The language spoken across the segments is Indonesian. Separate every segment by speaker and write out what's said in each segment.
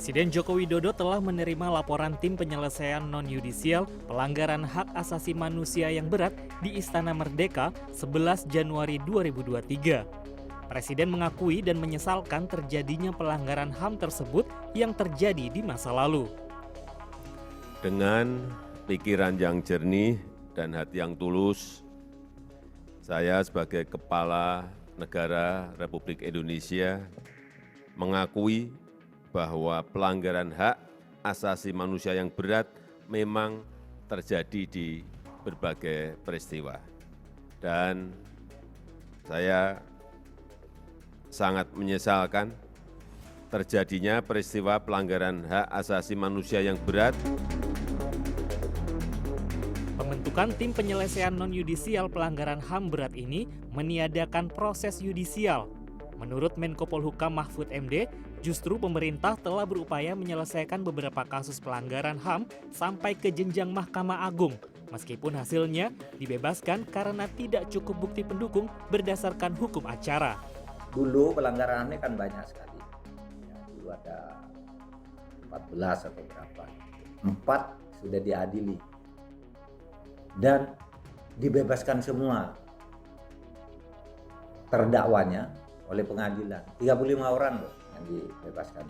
Speaker 1: Presiden Joko Widodo telah menerima laporan tim penyelesaian non-yudisial pelanggaran hak asasi manusia yang berat di Istana Merdeka 11 Januari 2023. Presiden mengakui dan menyesalkan terjadinya pelanggaran HAM tersebut yang terjadi di masa lalu.
Speaker 2: Dengan pikiran yang jernih dan hati yang tulus, saya sebagai Kepala Negara Republik Indonesia mengakui bahwa pelanggaran hak asasi manusia yang berat memang terjadi di berbagai peristiwa. Dan saya sangat menyesalkan terjadinya peristiwa pelanggaran hak asasi manusia yang berat.
Speaker 1: Pembentukan tim penyelesaian non-yudisial pelanggaran HAM berat ini meniadakan proses yudisial. Menurut Menko Polhukam Mahfud MD, justru pemerintah telah berupaya menyelesaikan beberapa kasus pelanggaran HAM sampai ke jenjang Mahkamah Agung, meskipun hasilnya dibebaskan karena tidak cukup bukti pendukung berdasarkan hukum acara.
Speaker 3: Dulu pelanggarannya kan banyak sekali. Ya, dulu ada 14 atau berapa. 4 sudah diadili. Dan dibebaskan semua terdakwanya oleh pengadilan. 35 orang loh yang dibebaskan.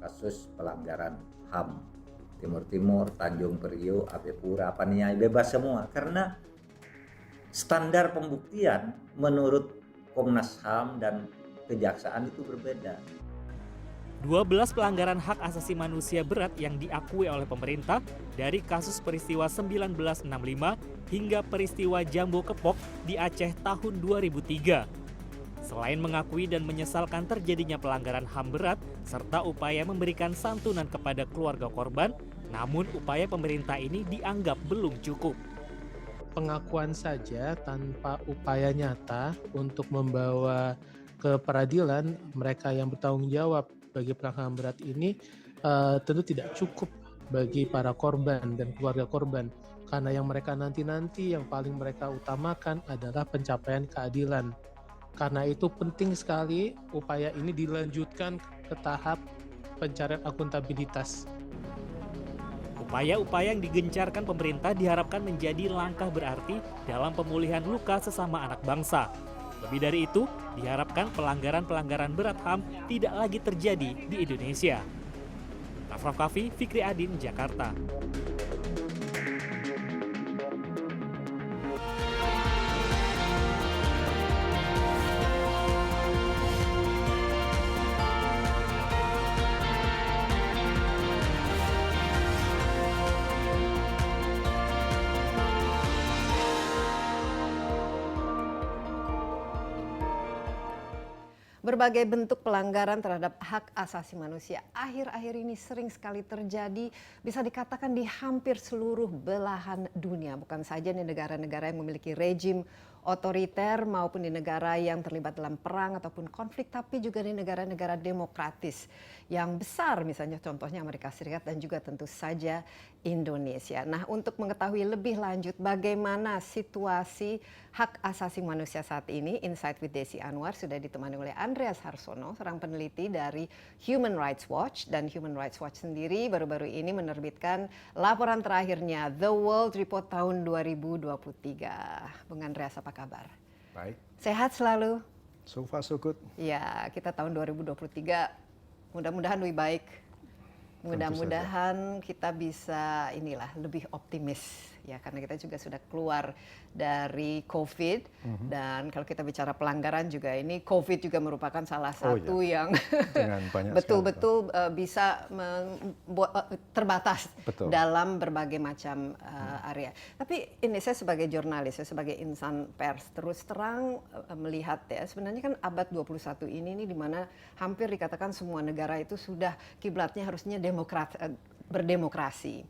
Speaker 3: Kasus pelanggaran HAM. Timur-Timur, Tanjung Priok, Apepura, Paniai, bebas semua. Karena standar pembuktian menurut Komnas HAM dan Kejaksaan itu berbeda.
Speaker 1: 12 pelanggaran hak asasi manusia berat yang diakui oleh pemerintah dari kasus peristiwa 1965 hingga peristiwa Jambo Kepok di Aceh tahun 2003. Selain mengakui dan menyesalkan terjadinya pelanggaran HAM berat serta upaya memberikan santunan kepada keluarga korban, namun upaya pemerintah ini dianggap belum cukup.
Speaker 4: Pengakuan saja tanpa upaya nyata untuk membawa ke peradilan mereka yang bertanggung jawab bagi pelanggaran berat ini tentu tidak cukup bagi para korban dan keluarga korban, karena yang mereka nanti-nanti yang paling mereka utamakan adalah pencapaian keadilan. Karena itu penting sekali upaya ini dilanjutkan ke tahap pencarian akuntabilitas.
Speaker 1: Upaya-upaya yang digencarkan pemerintah diharapkan menjadi langkah berarti dalam pemulihan luka sesama anak bangsa. Lebih dari itu, diharapkan pelanggaran-pelanggaran berat HAM tidak lagi terjadi di Indonesia. Raff Kaffi, Fikri Adin, Jakarta.
Speaker 5: Berbagai bentuk pelanggaran terhadap hak asasi manusia akhir-akhir ini sering sekali terjadi, bisa dikatakan di hampir seluruh belahan dunia. Bukan saja di negara-negara yang memiliki rejim otoriter maupun di negara yang terlibat dalam perang ataupun konflik, tapi juga di negara-negara demokratis yang besar, misalnya contohnya Amerika Serikat dan juga tentu saja Indonesia. Nah, untuk mengetahui lebih lanjut bagaimana situasi hak asasi manusia saat ini, Insight with Desi Anwar sudah ditemani oleh Andreas Harsono, seorang peneliti dari Human Rights Watch. Dan Human Rights Watch sendiri baru-baru ini menerbitkan laporan terakhirnya, The World Report tahun 2023. Bung Andreas, apa kabar?
Speaker 6: Baik.
Speaker 5: Sehat selalu?
Speaker 6: So far so good.
Speaker 5: Ya, kita tahun 2023 mudah-mudahan lebih baik. Mudah-mudahan kita bisa lebih optimis ya, karena kita juga sudah keluar dari COVID. Dan kalau kita bicara pelanggaran juga, ini COVID juga merupakan salah satu yang betul-betul bisa terbatas dalam berbagai macam area. Tapi ini saya sebagai jurnalis, saya sebagai insan pers, terus terang melihat ya, sebenarnya kan abad 21 ini di mana hampir dikatakan semua negara itu sudah kiblatnya harusnya berdemokrasi.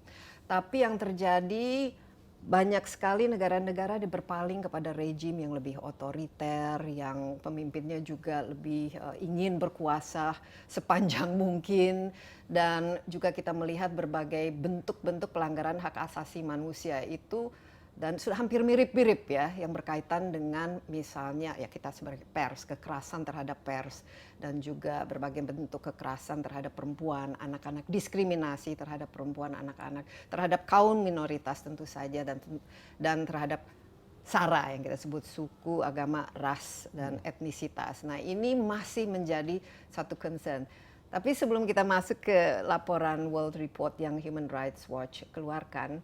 Speaker 5: Tapi yang terjadi, banyak sekali negara-negara berpaling kepada rejim yang lebih otoriter, yang pemimpinnya juga lebih ingin berkuasa sepanjang mungkin. Dan juga kita melihat berbagai bentuk-bentuk pelanggaran hak asasi manusia itu dan sudah hampir mirip-mirip ya yang berkaitan dengan misalnya ya kita sebagai pers, kekerasan terhadap pers dan juga berbagai bentuk kekerasan terhadap perempuan, anak-anak, diskriminasi terhadap perempuan, anak-anak, terhadap kaum minoritas tentu saja dan terhadap SARA yang kita sebut suku, agama, ras dan etnisitas. Nah, ini masih menjadi satu concern. Tapi sebelum kita masuk ke laporan World Report yang Human Rights Watch keluarkan,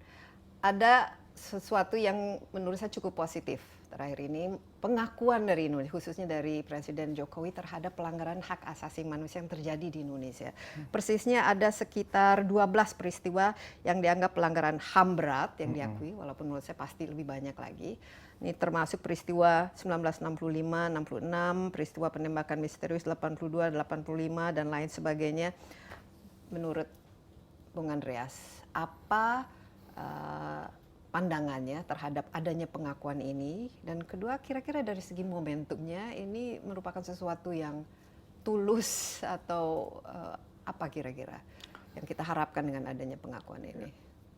Speaker 5: ada sesuatu yang menurut saya cukup positif terakhir ini, pengakuan dari Indonesia, khususnya dari Presiden Jokowi terhadap pelanggaran hak asasi manusia yang terjadi di Indonesia. Persisnya ada sekitar 12 peristiwa yang dianggap pelanggaran HAM berat yang diakui, walaupun menurut saya pasti lebih banyak lagi. Ini termasuk peristiwa 1965, 66, peristiwa penembakan misterius 82, 85 dan lain sebagainya. Menurut Bung Andreas, apa pandangannya terhadap adanya pengakuan ini, dan kedua kira-kira dari segi momentumnya ini merupakan sesuatu yang tulus atau apa kira-kira yang kita harapkan dengan adanya pengakuan ini?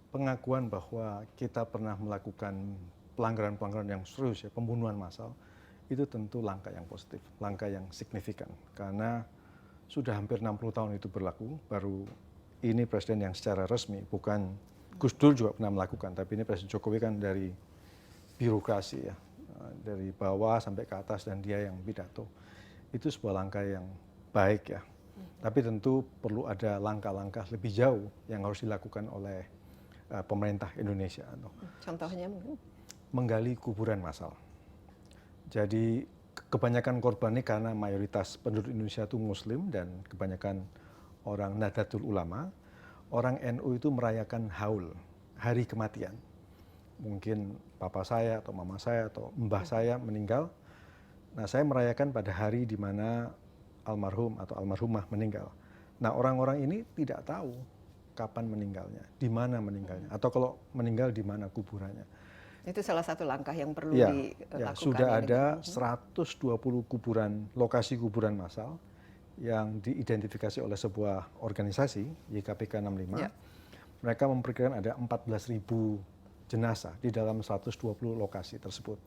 Speaker 6: Pengakuan bahwa kita pernah melakukan pelanggaran-pelanggaran yang serius, ya, pembunuhan massal, itu tentu langkah yang positif, langkah yang signifikan, karena sudah hampir 60 tahun itu berlaku. Baru ini presiden yang secara resmi, bukan Gus Dur juga pernah melakukan, tapi ini Presiden Jokowi kan dari birokrasi, ya, dari bawah sampai ke atas, dan dia yang pidato. Itu sebuah langkah yang baik, ya. Tapi tentu perlu ada langkah-langkah lebih jauh yang harus dilakukan oleh pemerintah Indonesia.
Speaker 5: Contohnya mungkin?
Speaker 6: Menggali kuburan massal. Jadi kebanyakan korban ini karena mayoritas penduduk Indonesia itu Muslim dan kebanyakan orang Nahdlatul Ulama. Orang NU itu merayakan haul, hari kematian. Mungkin papa saya atau mama saya atau mbah saya meninggal. Nah, saya merayakan pada hari di mana almarhum atau almarhumah meninggal. Nah, orang-orang ini tidak tahu kapan meninggalnya, di mana meninggalnya, atau kalau meninggal di mana kuburannya.
Speaker 5: Itu salah satu langkah yang perlu
Speaker 6: Ya,
Speaker 5: dilakukan.
Speaker 6: sudah ada 120 kuburan, lokasi kuburan massal yang diidentifikasi oleh sebuah organisasi, YKPK 65.
Speaker 5: Ya.
Speaker 6: Mereka memperkirakan ada 14.000 jenazah di dalam 120 lokasi tersebut.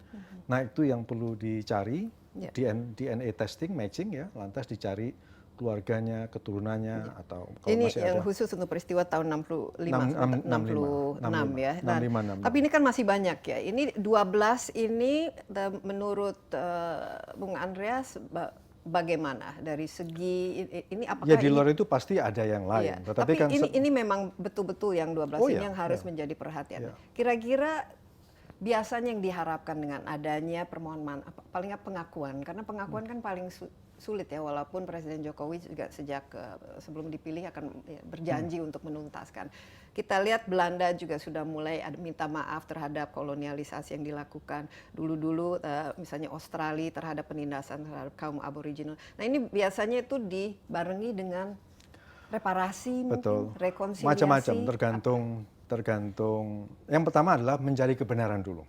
Speaker 6: Nah, itu yang perlu dicari,
Speaker 5: Ya.
Speaker 6: DNA testing, matching, ya, lantas dicari keluarganya, keturunannya, atau kalau
Speaker 5: Ini
Speaker 6: masih
Speaker 5: yang
Speaker 6: ada.
Speaker 5: khusus untuk peristiwa tahun 66 ya.
Speaker 6: 65.
Speaker 5: Nah, tapi ini kan masih banyak ya. Ini 12 ini menurut Bung Andreas bagaimana dari segi ini, apakah
Speaker 6: Ya, di luar itu pasti ada yang lain.
Speaker 5: Iya.
Speaker 6: Tetapi
Speaker 5: Tapi
Speaker 6: kan
Speaker 5: ini memang betul-betul yang 12
Speaker 6: Oh,
Speaker 5: ini
Speaker 6: ya,
Speaker 5: yang harus
Speaker 6: ya.
Speaker 5: menjadi perhatian.
Speaker 6: Ya.
Speaker 5: Kira-kira biasanya yang diharapkan dengan adanya permohonan paling nggak pengakuan, karena pengakuan kan paling sulit ya, walaupun Presiden Jokowi juga sejak sebelum dipilih akan berjanji untuk menuntaskan. Kita lihat Belanda juga sudah mulai minta maaf terhadap kolonialisasi yang dilakukan dulu-dulu, misalnya Australia terhadap penindasan terhadap kaum Aboriginal. Nah, ini biasanya itu dibarengi dengan reparasi,
Speaker 6: betul,
Speaker 5: mungkin rekonsiliasi.
Speaker 6: macam-macam, tergantung. Yang pertama adalah mencari kebenaran dulu.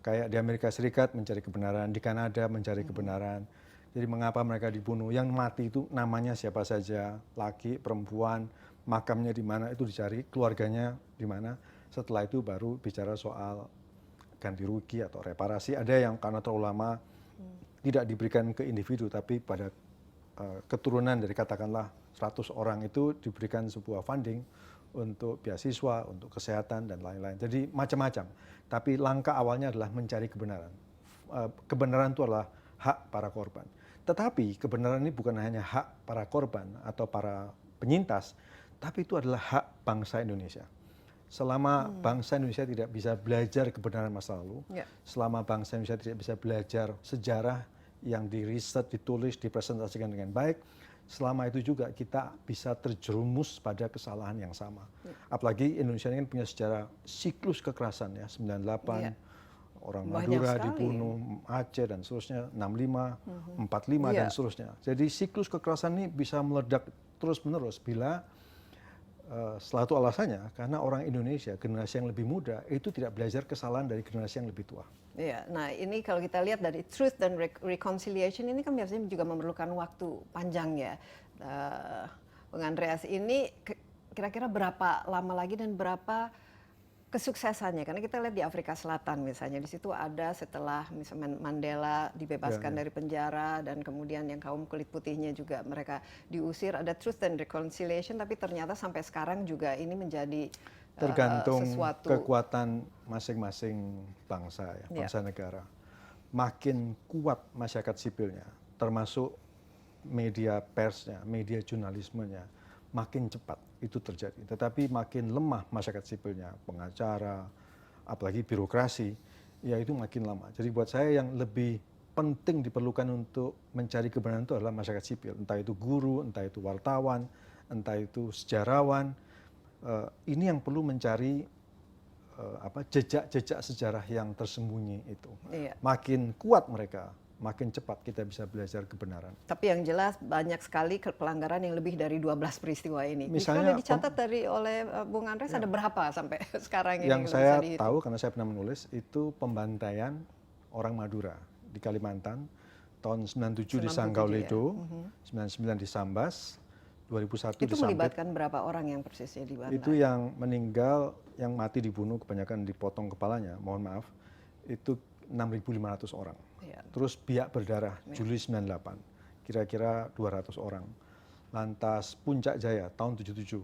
Speaker 6: Kayak di Amerika Serikat mencari kebenaran, di Kanada mencari kebenaran. Jadi mengapa mereka dibunuh? Yang mati itu namanya siapa saja, laki, perempuan, makamnya di mana, itu dicari, keluarganya di mana. Setelah itu baru bicara soal ganti rugi atau reparasi. Ada yang karena terlalu lama tidak diberikan ke individu, tapi pada keturunan dari katakanlah 100 orang itu diberikan sebuah funding untuk beasiswa, untuk kesehatan dan lain-lain. Jadi macam-macam. Tapi langkah awalnya adalah mencari kebenaran. Kebenaran itu adalah hak para korban. Tetapi kebenaran ini bukan hanya hak para korban atau para penyintas, tapi itu adalah hak bangsa Indonesia. Selama bangsa Indonesia tidak bisa belajar kebenaran masa lalu, selama bangsa Indonesia tidak bisa belajar sejarah yang diriset, ditulis, dipresentasikan dengan baik, selama itu juga kita bisa terjerumus pada kesalahan yang sama. Apalagi Indonesia ini kan punya sejarah siklus kekerasan, ya, 98, orang Madura dibunuh, Aceh dan seterusnya, 65, 45 dan seterusnya. Jadi siklus kekerasan ini bisa meledak terus-menerus bila salah satu alasannya karena orang Indonesia, generasi yang lebih muda, itu tidak belajar kesalahan dari generasi yang lebih tua.
Speaker 5: Iya, nah ini kalau kita lihat dari truth dan reconciliation ini kan biasanya juga memerlukan waktu panjang ya. Bung Andreas, ini kira-kira berapa lama lagi dan berapa kesuksesannya, karena kita lihat di Afrika Selatan misalnya, di situ ada setelah misalnya Mandela dibebaskan dari penjara dan kemudian yang kaum kulit putihnya juga mereka diusir, ada Truth and Reconciliation, tapi ternyata sampai sekarang juga ini menjadi
Speaker 6: tergantung
Speaker 5: sesuatu
Speaker 6: kekuatan masing-masing bangsa ya, bangsa negara. Makin kuat masyarakat sipilnya, termasuk media persnya, media jurnalismenya, makin cepat itu terjadi. Tetapi makin lemah masyarakat sipilnya, pengacara, apalagi birokrasi, ya itu makin lama. Jadi buat saya yang lebih penting diperlukan untuk mencari kebenaran itu adalah masyarakat sipil. Entah itu guru, entah itu wartawan, entah itu sejarawan. Ini yang perlu mencari jejak-jejak sejarah yang tersembunyi itu.
Speaker 5: Iya.
Speaker 6: Makin kuat mereka, makin cepat kita bisa belajar kebenaran.
Speaker 5: Tapi yang jelas banyak sekali pelanggaran yang lebih dari 12 peristiwa ini.
Speaker 6: Misalnya,
Speaker 5: Kalau dicatat oleh Bung Andreas ada berapa sampai sekarang ini?
Speaker 6: Yang saya tahu karena saya pernah menulis itu pembantaian orang Madura di Kalimantan tahun 97 di Sanggauledo, 99 di Sambas, 2001 di Sampit.
Speaker 5: Itu melibatkan berapa orang yang persisnya dibantai?
Speaker 6: Itu yang meninggal, yang mati dibunuh kebanyakan dipotong kepalanya, mohon maaf, itu 6.500 orang.
Speaker 5: Ya.
Speaker 6: Terus biak berdarah Juli 98, kira-kira 200 orang. Lantas Puncak Jaya tahun 77,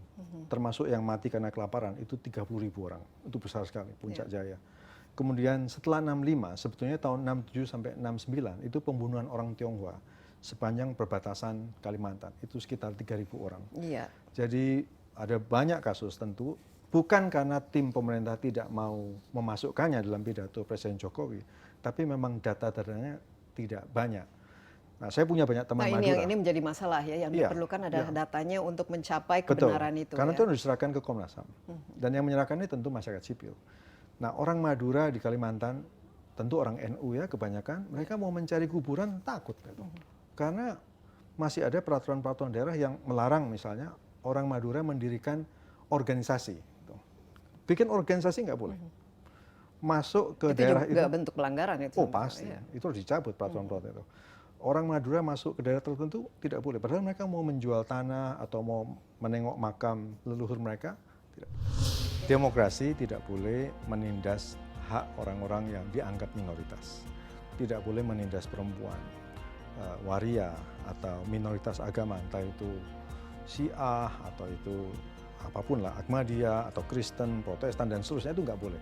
Speaker 6: termasuk yang mati karena kelaparan itu 30.000 orang. Itu besar sekali Puncak Jaya. Kemudian setelah 65, sebetulnya tahun 67 sampai 69 itu pembunuhan orang Tionghoa sepanjang perbatasan Kalimantan. Itu sekitar 3.000 orang.
Speaker 5: Iya.
Speaker 6: Jadi ada banyak kasus tentu, bukan karena tim pemerintah tidak mau memasukkannya dalam pidato Presiden Jokowi, tapi memang data-datanya tidak banyak. Nah, saya punya banyak teman Madura.
Speaker 5: Ini menjadi masalah ya, yang diperlukan adalah datanya untuk mencapai kebenaran itu.
Speaker 6: Karena itu harus diserahkan ke Komnas HAM. Dan yang menyerahkan ini tentu masyarakat sipil. Nah, orang Madura di Kalimantan, tentu orang NU ya kebanyakan, mereka mau mencari kuburan takut. Gitu. Karena masih ada peraturan-peraturan daerah yang melarang misalnya orang Madura mendirikan organisasi. Gitu. Bikin organisasi nggak boleh. Masuk ke daerah itu.
Speaker 5: Itu juga bentuk pelanggaran itu.
Speaker 6: Oh pasti, itu harus dicabut peraturan-peraturan itu. Orang Madura masuk ke daerah tertentu tidak boleh. Padahal mereka mau menjual tanah atau mau menengok makam leluhur mereka. Tidak. Demokrasi tidak boleh menindas hak orang-orang yang dianggap minoritas. Tidak boleh menindas perempuan, waria atau minoritas agama, entah itu Syiah atau itu apapun lah, Ahmadiyah atau Kristen, Protestan dan seterusnya, itu nggak boleh.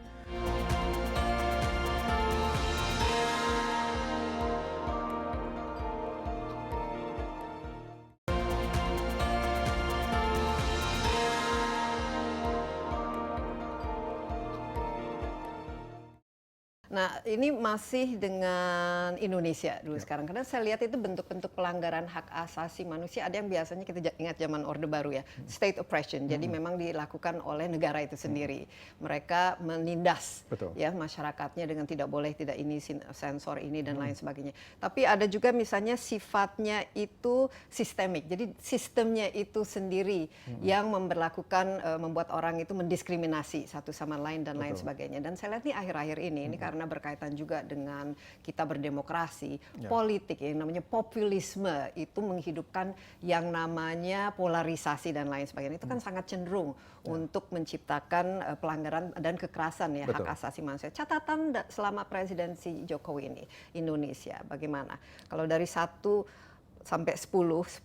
Speaker 5: Nah, ini masih dengan Indonesia dulu sekarang. Karena saya lihat itu bentuk-bentuk pelanggaran hak asasi manusia. Ada yang biasanya kita ingat zaman Orde Baru ya, state oppression. Jadi memang dilakukan oleh negara itu sendiri. Mereka menindas ya masyarakatnya dengan tidak boleh, tidak ini sensor ini dan lain sebagainya. Tapi ada juga misalnya sifatnya itu sistemik. Jadi sistemnya itu sendiri yang membuat orang itu mendiskriminasi satu sama lain dan lain sebagainya. Dan saya lihat nih akhir-akhir ini karena berkaitan juga dengan kita berdemokrasi, politik yang namanya populisme itu menghidupkan yang namanya polarisasi dan lain sebagainya. Itu kan sangat cenderung untuk menciptakan pelanggaran dan kekerasan ya hak asasi manusia. Catatan selama presidensi Jokowi ini Indonesia bagaimana? Kalau dari 1 sampai 10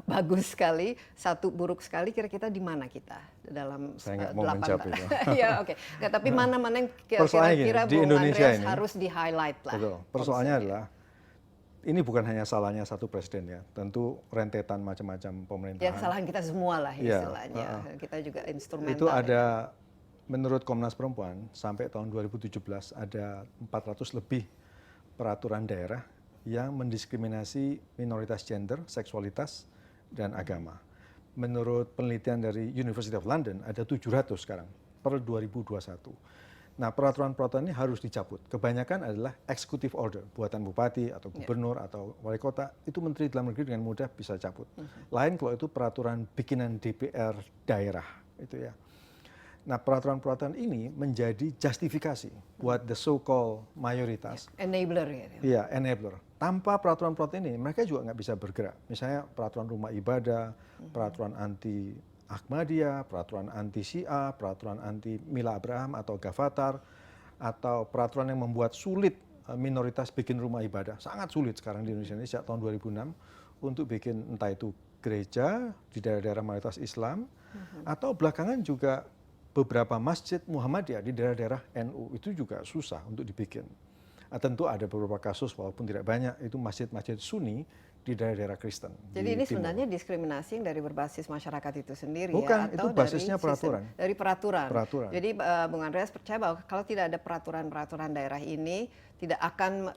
Speaker 5: bagus sekali, 1 buruk sekali, kira-kira di mana kita dalam 8 tahun? Ya oke. Tapi mana-mana yang kira-kira Bung Andreas harus di-highlight lah.
Speaker 6: Betul. Persoalannya adalah ini bukan hanya salahnya satu presiden ya, tentu rentetan macam-macam pemerintahan.
Speaker 5: Ya kesalahan kita semua lah istilahnya. Kita juga instrumental.
Speaker 6: Itu ada, menurut Komnas Perempuan sampai tahun 2017 ada 400 lebih peraturan daerah yang mendiskriminasi minoritas gender, seksualitas, dan agama. Menurut penelitian dari University of London, ada 700 sekarang per 2021. Nah, peraturan-peraturan ini harus dicabut. Kebanyakan adalah executive order, buatan bupati atau gubernur atau wali kota, itu menteri dalam negeri dengan mudah bisa cabut. Lain kalau itu peraturan bikinan DPR daerah, itu ya. Nah, peraturan-peraturan ini menjadi justifikasi buat the so-called mayoritas.
Speaker 5: Enabler ya.
Speaker 6: Iya, enabler. Tanpa peraturan-peraturan ini, mereka juga nggak bisa bergerak. Misalnya peraturan rumah ibadah, peraturan anti Ahmadiyah, peraturan anti Syiah, peraturan anti Mila Abraham atau Gavatar, atau peraturan yang membuat sulit minoritas bikin rumah ibadah. Sangat sulit sekarang di Indonesia ini sejak tahun 2006 untuk bikin entah itu gereja di daerah-daerah mayoritas Islam, atau belakangan juga beberapa masjid Muhammadiyah di daerah-daerah NU itu juga susah untuk dibikin. Tentu ada beberapa kasus walaupun tidak banyak, itu masjid-masjid Sunni di daerah-daerah Kristen.
Speaker 5: Jadi ini
Speaker 6: Timur.
Speaker 5: sebenarnya diskriminasi yang dari berbasis masyarakat itu sendiri
Speaker 6: Bukan,
Speaker 5: ya?
Speaker 6: itu basisnya peraturan.
Speaker 5: Dari peraturan.
Speaker 6: Peraturan.
Speaker 5: Jadi Bung Andreas percaya bahwa kalau tidak ada peraturan-peraturan daerah ini, tidak akan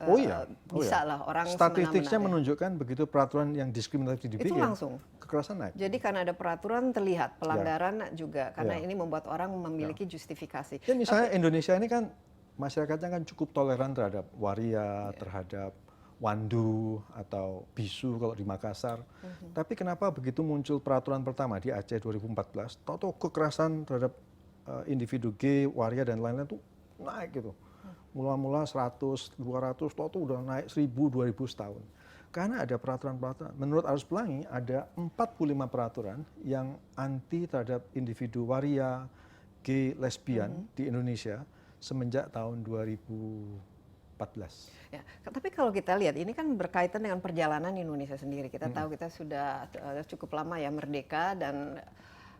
Speaker 5: bisa lah orang
Speaker 6: statistiknya
Speaker 5: semena-mena.
Speaker 6: menunjukkan begitu peraturan yang diskriminatif dibikin,
Speaker 5: Itu langsung.
Speaker 6: kekerasan naik.
Speaker 5: Jadi karena ada peraturan terlihat pelanggaran juga, karena
Speaker 6: Ya.
Speaker 5: ini membuat orang memiliki justifikasi.
Speaker 6: Ya misalnya Indonesia ini kan masyarakatnya kan cukup toleran terhadap waria, terhadap wandu atau bisu kalau di Makassar. Tapi kenapa begitu muncul peraturan pertama di Aceh 2014, tahu-tahu kekerasan terhadap individu gay, waria dan lain-lain itu naik gitu. Mula-mula 100, 200, tahu-tahu udah naik 1000, 2000 setahun. Karena ada peraturan-peraturan. Menurut Arus Pelangi ada 45 peraturan yang anti terhadap individu waria, gay, lesbian di Indonesia semenjak tahun 2014.
Speaker 5: Ya, tapi kalau kita lihat ini kan berkaitan dengan perjalanan Indonesia sendiri. Kita tahu kita sudah cukup lama ya merdeka, dan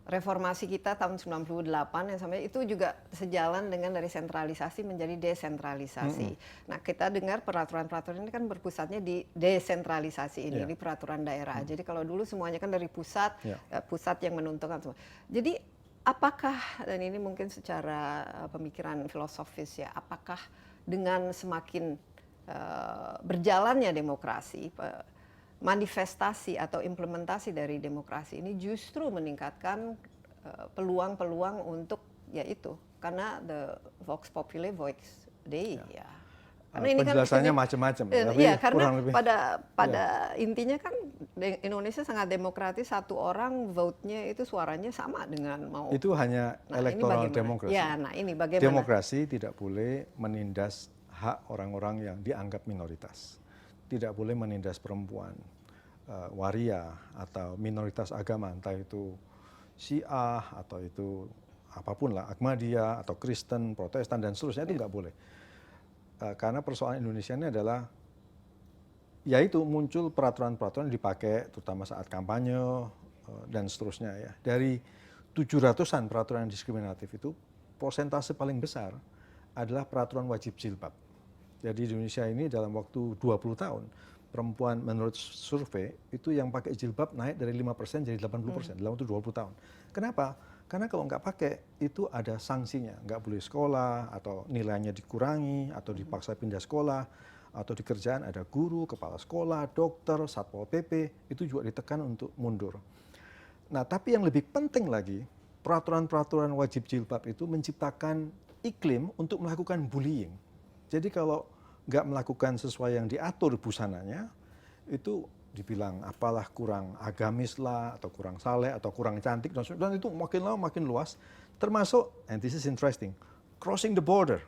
Speaker 5: reformasi kita tahun 98 yang sampai itu juga sejalan dengan dari sentralisasi menjadi desentralisasi. Nah, kita dengar peraturan-peraturan ini kan berpusatnya di desentralisasi ini, di peraturan daerah. Jadi kalau dulu semuanya kan dari pusat, pusat yang menentukan semua. Jadi apakah, dan ini mungkin secara pemikiran filosofis ya, apakah dengan semakin berjalannya demokrasi, manifestasi atau implementasi dari demokrasi ini justru meningkatkan peluang-peluang untuk yaitu karena the vox populi vox dei ya. Karena ini
Speaker 6: penjelasannya
Speaker 5: kan
Speaker 6: macam-macam.
Speaker 5: Iya, karena
Speaker 6: lebih,
Speaker 5: pada intinya kan Indonesia sangat demokratis, satu orang vote-nya itu suaranya sama dengan mau.
Speaker 6: itu hanya electoral demokrasi.
Speaker 5: Ya, nah ini bagaimana?
Speaker 6: Demokrasi tidak boleh menindas hak orang-orang yang dianggap minoritas. Tidak boleh menindas perempuan, waria, atau minoritas agama, entah itu Syiah, atau itu apapun lah, Ahmadiyah, atau Kristen, Protestan, dan seterusnya, itu nggak boleh. Karena persoalan Indonesia ini adalah, yaitu muncul peraturan-peraturan dipakai, terutama saat kampanye, dan seterusnya ya. Dari 700-an peraturan diskriminatif itu, persentase paling besar adalah peraturan wajib jilbab. Jadi di Indonesia ini dalam waktu 20 tahun, perempuan menurut survei itu yang pakai jilbab naik dari 5% jadi 80% dalam waktu 20 tahun. Kenapa? Karena kalau nggak pakai itu ada sanksinya, nggak boleh sekolah, atau nilainya dikurangi, atau dipaksa pindah sekolah, atau di kerjaan ada guru, kepala sekolah, dokter, satpol PP, itu juga ditekan untuk mundur. Nah, tapi yang lebih penting lagi, peraturan-peraturan wajib jilbab itu menciptakan iklim untuk melakukan bullying. Jadi kalau nggak melakukan sesuai yang diatur busananya, itu dibilang apalah kurang agamis lah, atau kurang saleh, atau kurang cantik, dan itu makin lama makin luas. Termasuk, and this is interesting, crossing the border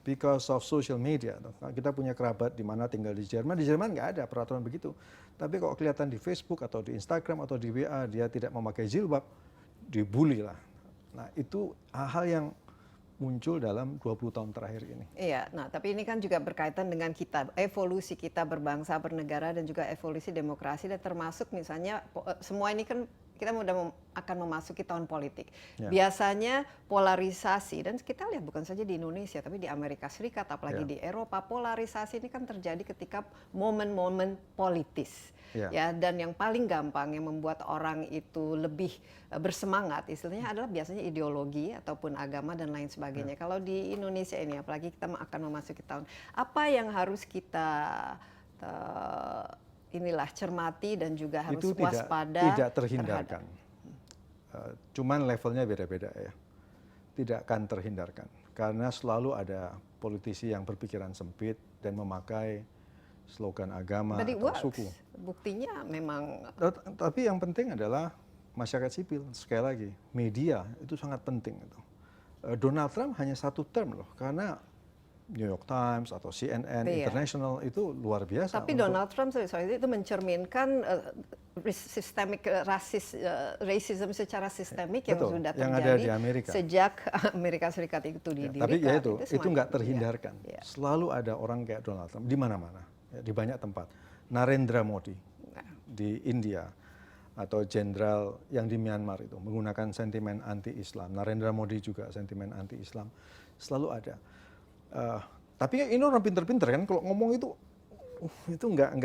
Speaker 6: because of social media. Kita punya kerabat di mana tinggal di Jerman nggak ada peraturan begitu. Tapi kalau kelihatan di Facebook atau di Instagram atau di WA dia tidak memakai jilbab, dibully lah. Nah itu hal-hal yang muncul dalam 20 tahun terakhir ini.
Speaker 5: Iya, nah tapi ini kan juga berkaitan dengan kita, evolusi kita berbangsa, bernegara, dan juga evolusi demokrasi, dan termasuk misalnya semua ini kan kita akan memasuki tahun politik. Biasanya polarisasi, dan kita lihat bukan saja di Indonesia, tapi di Amerika Serikat, apalagi di Eropa, polarisasi ini kan terjadi ketika momen-momen politis. Ya, dan yang paling gampang yang membuat orang itu lebih bersemangat istilahnya adalah biasanya ideologi ataupun agama dan lain sebagainya. Kalau di Indonesia ini apalagi kita akan memasuki tahun, apa yang harus kita cermati dan juga harus
Speaker 6: itu
Speaker 5: waspada?
Speaker 6: Tidak terhindarkan. Cuman levelnya beda-beda ya. Tidak akan terhindarkan karena selalu ada politisi yang berpikiran sempit dan memakai slogan agama atau suku.
Speaker 5: Buktinya memang.
Speaker 6: Tapi yang penting adalah masyarakat sipil. Sekali lagi, media itu sangat penting. Donald Trump hanya 1 term loh, karena New York Times atau CNN
Speaker 5: Iya.
Speaker 6: International itu luar biasa.
Speaker 5: Tapi
Speaker 6: untuk-
Speaker 5: Donald Trump sorry, itu mencerminkan systemic racism secara sistemik yang
Speaker 6: Betul,
Speaker 5: sudah
Speaker 6: yang
Speaker 5: terjadi
Speaker 6: ada di Amerika.
Speaker 5: sejak Amerika Serikat itu
Speaker 6: Ya,
Speaker 5: didirikan.
Speaker 6: tapi ya itu
Speaker 5: semakin-
Speaker 6: nggak terhindarkan.
Speaker 5: Iya.
Speaker 6: Selalu ada orang kayak Donald Trump di mana-mana, ya, di banyak tempat. Narendra Modi di India atau jenderal yang di Myanmar itu menggunakan sentimen anti-Islam. Narendra Modi juga sentimen anti-Islam, selalu ada. Tapi ini orang pinter-pinter kan, kalau ngomong itu nggak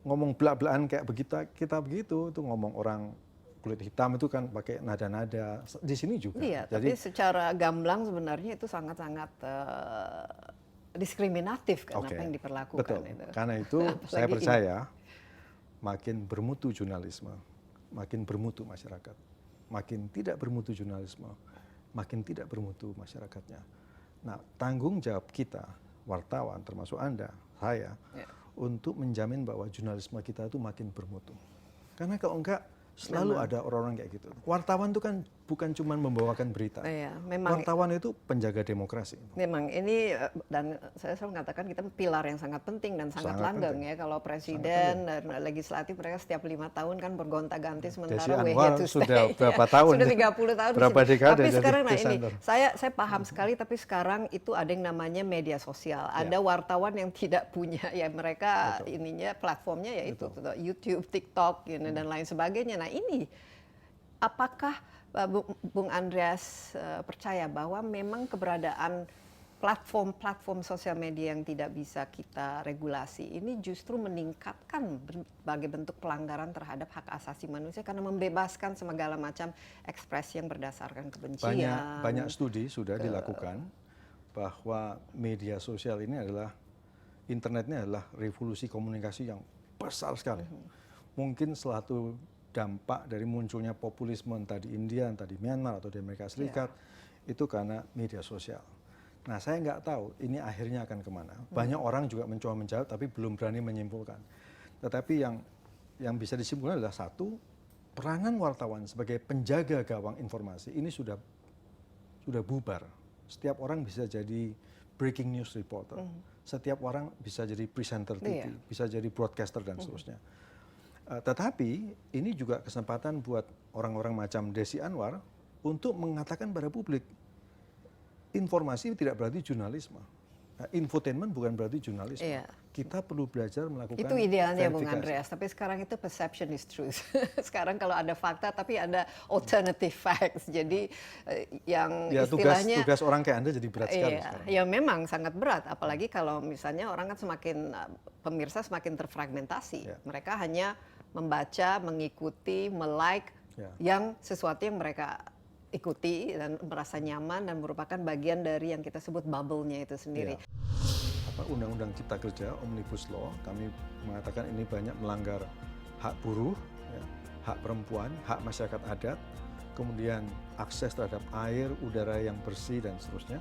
Speaker 6: ngomong belak-belakan kayak kita begitu, itu ngomong orang kulit hitam itu kan pakai nada-nada. Di sini juga.
Speaker 5: Iya, tapi secara gamblang sebenarnya itu sangat-sangat diskriminatif kan
Speaker 6: Oke,
Speaker 5: apa yang diperlakukan
Speaker 6: betul.
Speaker 5: itu.
Speaker 6: Karena itu saya percaya makin bermutu jurnalisme, makin bermutu masyarakat. Makin tidak bermutu jurnalisme, makin tidak bermutu masyarakatnya. Nah, tanggung jawab kita, wartawan, termasuk Anda, saya, untuk menjamin bahwa jurnalisme kita itu makin bermutu. Karena kalau enggak, selalu ada orang-orang kayak gitu. Wartawan itu kan bukan cuma membawakan berita.
Speaker 5: Iya, memang
Speaker 6: Wartawan itu penjaga demokrasi.
Speaker 5: memang ini dan saya selalu mengatakan kita pilar yang sangat penting dan sangat langgeng ya kalau presiden dan legislatif mereka setiap 5 tahun kan bergonta-ganti sementara
Speaker 6: Desi
Speaker 5: we
Speaker 6: Anwar
Speaker 5: here to
Speaker 6: sudah
Speaker 5: stay.
Speaker 6: berapa tahun
Speaker 5: Sudah
Speaker 6: ya?
Speaker 5: 30 tahun di
Speaker 6: Berapa
Speaker 5: sini.
Speaker 6: dekade
Speaker 5: Tapi
Speaker 6: jadi
Speaker 5: sekarang nah ini
Speaker 6: presenter.
Speaker 5: saya paham sekali tapi sekarang itu ada yang namanya media sosial. Ada wartawan yang tidak punya ya mereka ininya platformnya ya itu YouTube, TikTok dan lain sebagainya. Nah, ini apakah Bung Andreas percaya bahwa memang keberadaan platform sosial media yang tidak bisa kita regulasi ini justru meningkatkan berbagai bentuk pelanggaran terhadap hak asasi manusia karena membebaskan segala macam ekspresi yang berdasarkan kebencian.
Speaker 6: Banyak studi sudah dilakukan bahwa media sosial ini adalah internetnya adalah revolusi komunikasi yang besar sekali. Mungkin suatu dampak dari munculnya populisme entah di India, entah di Myanmar atau di Amerika Serikat itu karena media sosial. Nah, saya nggak tahu ini akhirnya akan kemana. Banyak orang juga mencoba menjawab tapi belum berani menyimpulkan. Tetapi yang bisa disimpulkan adalah satu, peranan wartawan sebagai penjaga gawang informasi ini sudah bubar. Setiap orang bisa jadi breaking news reporter. Setiap orang bisa jadi presenter TV, bisa jadi broadcaster dan seterusnya. Tetapi ini juga kesempatan buat orang-orang macam Desi Anwar untuk mengatakan pada publik, informasi tidak berarti jurnalisme. Infotainment bukan berarti jurnalisme.
Speaker 5: Iya.
Speaker 6: Kita perlu belajar melakukan
Speaker 5: Itu idealnya Bung
Speaker 6: verifikasi.
Speaker 5: Andreas, tapi sekarang itu perception is truth. Sekarang kalau ada fakta tapi ada alternative facts. Jadi yang
Speaker 6: Ya,
Speaker 5: istilahnya
Speaker 6: tugas orang kayak Anda jadi berat sekali sekarang.
Speaker 5: ya memang sangat berat apalagi kalau misalnya orang kan semakin pemirsa semakin terfragmentasi.
Speaker 6: Ya.
Speaker 5: Mereka hanya membaca, mengikuti, melike yang sesuatu yang mereka ikuti dan merasa nyaman dan merupakan bagian dari yang kita sebut bubble-nya itu sendiri.
Speaker 6: Ya. Undang-undang Cipta Kerja Omnibus Law kami mengatakan ini banyak melanggar hak buruh, ya, hak perempuan, hak masyarakat adat, kemudian akses terhadap air, udara yang bersih dan seterusnya.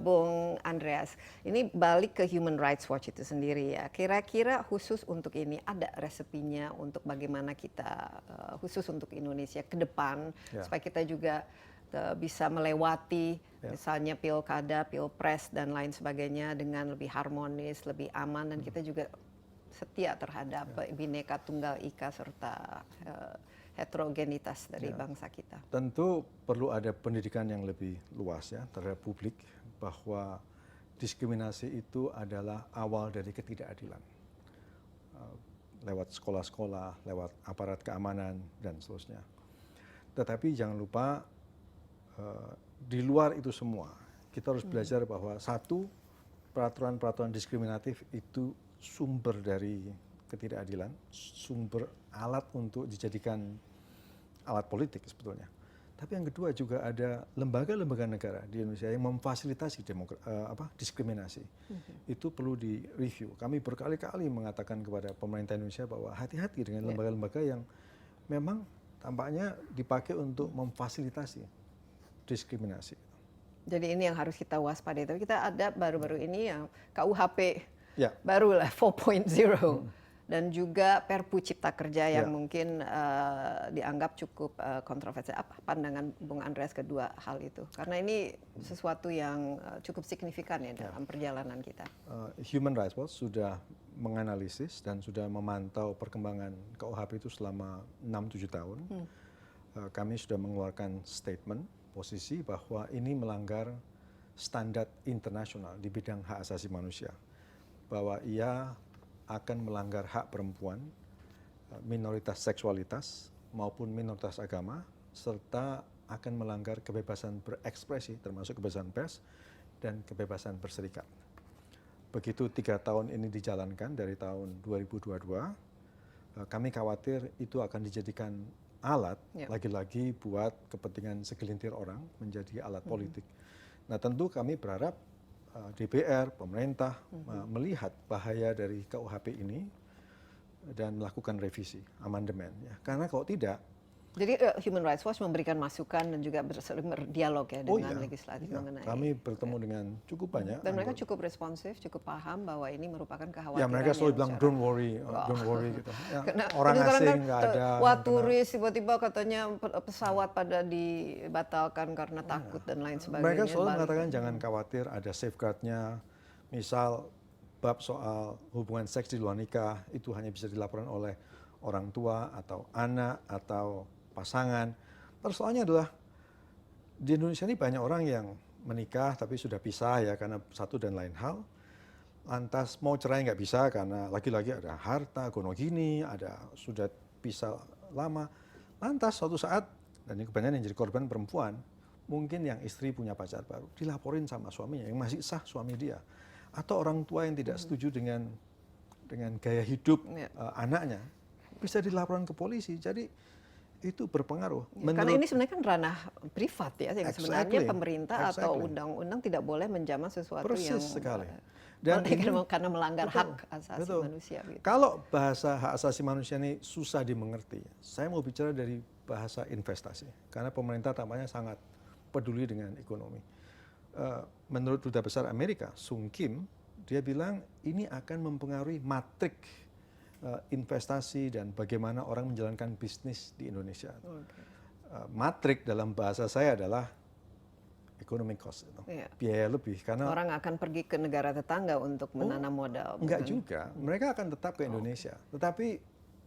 Speaker 5: Bung Andreas, ini balik ke Human Rights Watch itu sendiri ya. Kira-kira khusus untuk ini ada resepinya untuk bagaimana kita khusus untuk Indonesia ke depan supaya kita juga bisa melewati misalnya pilkada, pilpres dan lain sebagainya dengan lebih harmonis, lebih aman dan kita juga setia terhadap Bhinneka Tunggal Ika serta heterogenitas dari bangsa kita.
Speaker 6: Tentu perlu ada pendidikan yang lebih luas ya terhadap publik bahwa diskriminasi itu adalah awal dari ketidakadilan. Lewat sekolah-sekolah, lewat aparat keamanan dan seterusnya. Tetapi jangan lupa di luar itu semua kita harus belajar bahwa satu, peraturan-peraturan diskriminatif itu sumber dari ketidakadilan, sumber alat untuk dijadikan alat politik sebetulnya. Tapi yang kedua juga ada lembaga-lembaga negara di Indonesia yang memfasilitasi diskriminasi. Itu perlu direview. Kami berkali-kali mengatakan kepada pemerintah Indonesia bahwa hati-hati dengan lembaga-lembaga yang memang tampaknya dipakai untuk memfasilitasi diskriminasi.
Speaker 5: Jadi ini yang harus kita waspadai. Tapi kita ada baru-baru ini yang KUHP
Speaker 6: Ya.
Speaker 5: baru lah 4.0 dan juga Perpu Cipta Kerja yang
Speaker 6: Ya.
Speaker 5: mungkin dianggap cukup kontroversial. Apa pandangan Bung Andreas kedua hal itu? Karena ini sesuatu yang cukup signifikan ya dalam perjalanan kita.
Speaker 6: Human Rights Watch sudah menganalisis dan sudah memantau perkembangan KUHP itu selama 6-7 tahun. Kami sudah mengeluarkan statement posisi bahwa ini melanggar standar internasional di bidang hak asasi manusia. Bahwa ia akan melanggar hak perempuan, minoritas seksualitas maupun minoritas agama, serta akan melanggar kebebasan berekspresi termasuk kebebasan pers dan kebebasan berserikat. Begitu 3 tahun ini dijalankan dari tahun 2022, kami khawatir itu akan dijadikan alat lagi-lagi buat kepentingan segelintir orang menjadi alat politik. Nah tentu kami berharap DPR, pemerintah melihat bahaya dari KUHP ini dan melakukan revisi, amandemen. Ya. Karena kalau tidak,
Speaker 5: Jadi Human Rights Watch memberikan masukan dan juga berdialog ya dengan legislatif mengenai.
Speaker 6: kami bertemu dengan cukup banyak.
Speaker 5: Dan mereka cukup responsif, cukup paham bahwa ini merupakan kekhawatiran.
Speaker 6: Ya mereka selalu bilang don't worry gitu. Ya, orang asing nggak ada.
Speaker 5: Wah turis tiba-tiba katanya pesawat pada dibatalkan karena takut dan lain sebagainya.
Speaker 6: Mereka selalu mengatakan jangan khawatir, ada safeguardnya. Misal bab soal hubungan seks di luar nikah itu hanya bisa dilaporkan oleh orang tua atau anak atau pasangan. Persoalannya adalah di Indonesia ini banyak orang yang menikah tapi sudah pisah ya karena satu dan lain hal. Lantas mau cerai nggak bisa karena lagi-lagi ada harta, gonogini, ada sudah pisah lama. Lantas suatu saat, dan ini kebanyakan yang jadi korban perempuan, mungkin yang istri punya pacar baru, dilaporin sama suaminya yang masih sah suami dia. Atau orang tua yang tidak setuju dengan gaya hidup anaknya, bisa dilaporkan ke polisi. Jadi itu berpengaruh.
Speaker 5: Karena ini sebenarnya kan ranah privat ya, yang sebenarnya pemerintah atau undang-undang tidak boleh menjamah sesuatu yang
Speaker 6: sekali.
Speaker 5: Dan karena melanggar hak asasi manusia. Gitu.
Speaker 6: Kalau bahasa hak asasi manusia ini susah dimengerti, saya mau bicara dari bahasa investasi. Karena pemerintah tampaknya sangat peduli dengan ekonomi. Menurut Duta Besar Amerika, Sung Kim, dia bilang ini akan mempengaruhi matrik investasi dan bagaimana orang menjalankan bisnis di Indonesia. Matrik dalam bahasa saya adalah economic cost, biaya lebih. Karena
Speaker 5: orang akan pergi ke negara tetangga untuk menanam modal.
Speaker 6: Enggak juga, mereka akan tetap ke Indonesia. Tetapi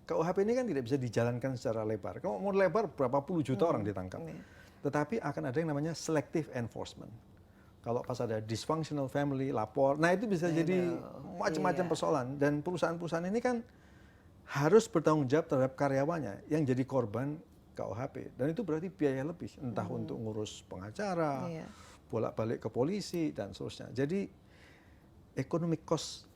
Speaker 6: KUHP ini kan tidak bisa dijalankan secara lebar. Kalau mau lebar berapa puluh juta orang ditangkap. Tetapi akan ada yang namanya selective enforcement. Kalau pas ada dysfunctional family, lapor. Nah itu bisa jadi macam-macam persoalan. Dan perusahaan-perusahaan ini kan harus bertanggung jawab terhadap karyawannya yang jadi korban KUHP. Dan itu berarti biaya lebih. Entah untuk ngurus pengacara, bolak-balik ke polisi, dan seterusnya. Jadi economic cost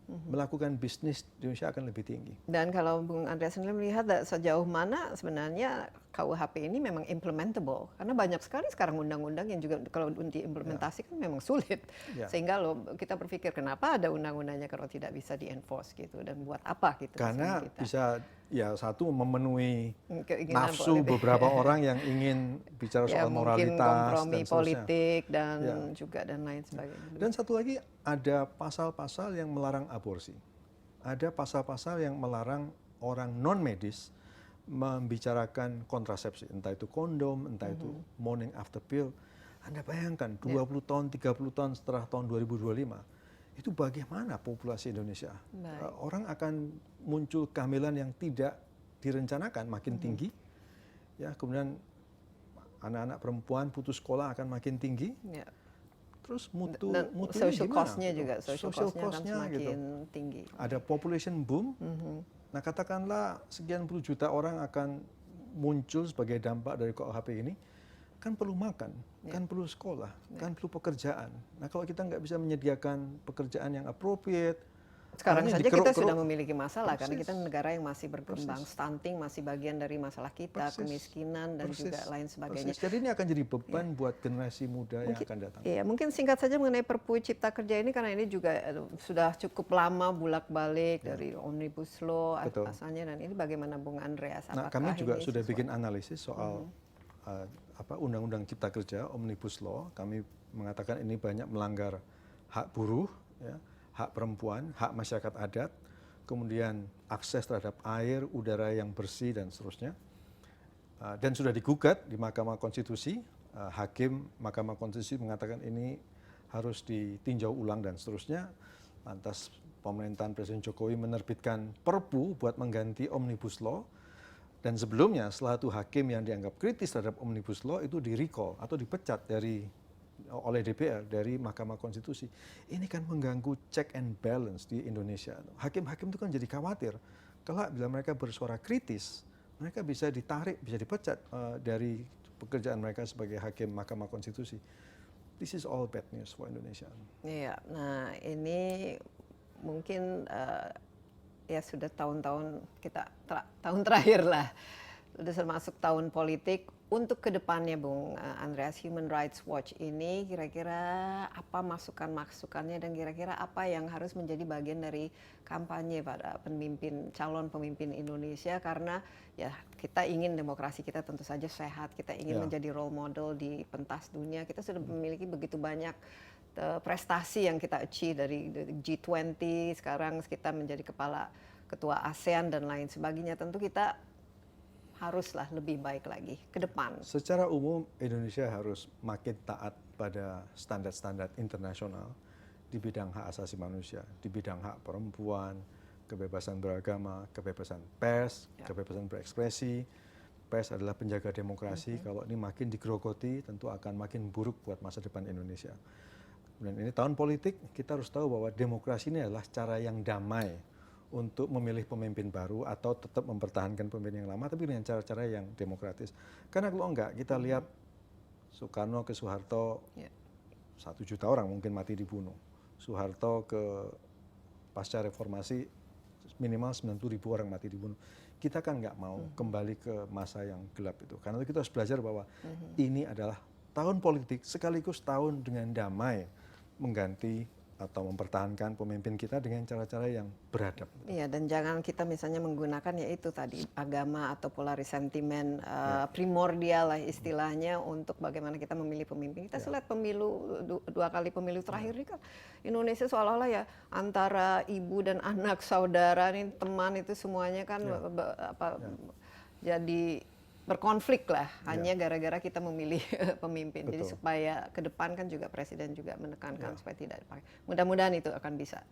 Speaker 6: melakukan bisnis di Indonesia akan lebih tinggi.
Speaker 5: Dan kalau Bung Andreas sendiri melihat sejauh mana sebenarnya KUHP ini memang implementable, karena banyak sekali sekarang undang-undang yang juga kalau diimplementasikan memang sulit, sehingga kita berpikir kenapa ada undang-undangnya kalau tidak bisa di-enforce gitu, dan buat apa gitu.
Speaker 6: Karena
Speaker 5: kita.
Speaker 6: Bisa ya satu memenuhi
Speaker 5: keinginan
Speaker 6: nafsu
Speaker 5: politik.
Speaker 6: beberapa orang yang ingin bicara soal moralitas
Speaker 5: kompromi
Speaker 6: dan
Speaker 5: politik dan juga dan lain sebagainya.
Speaker 6: Dan satu lagi ada pasal-pasal yang melarang aborsi. Ada pasal-pasal yang melarang orang non medis membicarakan kontrasepsi, entah itu kondom, entah itu morning after pill. Anda bayangkan 20 tahun, 30 tahun setelah tahun 2025, itu bagaimana populasi Indonesia? Orang akan muncul kehamilan yang tidak direncanakan makin tinggi, ya kemudian anak-anak perempuan putus sekolah akan makin tinggi. Terus mutunya
Speaker 5: social
Speaker 6: gimana?
Speaker 5: cost-nya juga, social cost-nya akan semakin tinggi.
Speaker 6: Ada population boom. Nah katakanlah sekian puluh juta orang akan muncul sebagai dampak dari KUHP ini, kan perlu makan, kan perlu sekolah, kan perlu pekerjaan. Nah kalau kita nggak bisa menyediakan pekerjaan yang appropriate,
Speaker 5: sekarang saja kita sudah memiliki masalah karena kita negara yang masih berkembang, stunting masih bagian dari masalah kita, kemiskinan dan juga lain sebagainya.
Speaker 6: Jadi ini akan jadi beban buat generasi muda yang akan datang.
Speaker 5: Iya, mungkin singkat saja mengenai Perpu Cipta Kerja ini, karena ini juga sudah cukup lama bolak-balik dari Omnibus Law asalnya, dan ini bagaimana Bung Andreas?
Speaker 6: Nah kami juga sudah bikin analisis soal Undang-Undang Cipta Kerja, Omnibus Law, kami mengatakan ini banyak melanggar hak buruh, ya, hak perempuan, hak masyarakat adat, kemudian akses terhadap air, udara yang bersih, dan seterusnya. Dan sudah digugat di Mahkamah Konstitusi, hakim Mahkamah Konstitusi mengatakan ini harus ditinjau ulang dan seterusnya. Lantas pemerintahan Presiden Jokowi menerbitkan Perpu buat mengganti Omnibus Law. Dan sebelumnya setelah itu hakim yang dianggap kritis terhadap Omnibus Law itu di-recall atau dipecat oleh DPR dari Mahkamah Konstitusi. Ini kan mengganggu check and balance di Indonesia. Hakim-hakim itu kan jadi khawatir. Kalau bila mereka bersuara kritis, mereka bisa ditarik, bisa dipecat dari pekerjaan mereka sebagai hakim Mahkamah Konstitusi. This is all bad news for Indonesia.
Speaker 5: Iya, nah ini mungkin ya sudah tahun-tahun tahun terakhir lah, sudah termasuk tahun politik. Untuk kedepannya, Bung Andreas, Human Rights Watch ini kira-kira apa masukannya dan kira-kira apa yang harus menjadi bagian dari kampanye pada calon pemimpin Indonesia, karena ya kita ingin demokrasi kita tentu saja sehat, kita ingin menjadi role model di pentas dunia. Kita sudah memiliki begitu banyak prestasi yang kita achieve dari G20, sekarang kita menjadi ketua ASEAN dan lain sebagainya. Tentu kita haruslah lebih baik lagi ke depan.
Speaker 6: Secara umum Indonesia harus makin taat pada standar-standar internasional di bidang hak asasi manusia, di bidang hak perempuan, kebebasan beragama, kebebasan pers, kebebasan berekspresi. Pers adalah penjaga demokrasi. Kalau ini makin digerogoti, tentu akan makin buruk buat masa depan Indonesia. Dan ini tahun politik, kita harus tahu bahwa demokrasi ini adalah cara yang damai untuk memilih pemimpin baru atau tetap mempertahankan pemimpin yang lama, tapi dengan cara-cara yang demokratis. Karena kalau enggak, kita lihat Soekarno ke Soeharto, 1 juta orang mungkin mati dibunuh. Soeharto ke pasca reformasi minimal 90.000 orang mati dibunuh. Kita kan nggak mau kembali ke masa yang gelap itu. Karena itu kita harus belajar bahwa ini adalah tahun politik sekaligus tahun dengan damai mengganti atau mempertahankan pemimpin kita dengan cara-cara yang beradab.
Speaker 5: Iya, dan jangan kita misalnya menggunakan ya itu tadi agama atau polaris sentimen primordial lah istilahnya untuk bagaimana kita memilih pemimpin. Kita lihat pemilu 2 kali pemilu terakhir ini kan Indonesia seolah-olah ya antara ibu dan anak, saudara nih, teman itu semuanya kan jadi berkonflik lah hanya gara-gara kita memilih pemimpin. Betul. Jadi supaya ke depan kan juga presiden juga menekankan supaya tidak dipakai. Mudah-mudahan itu akan bisa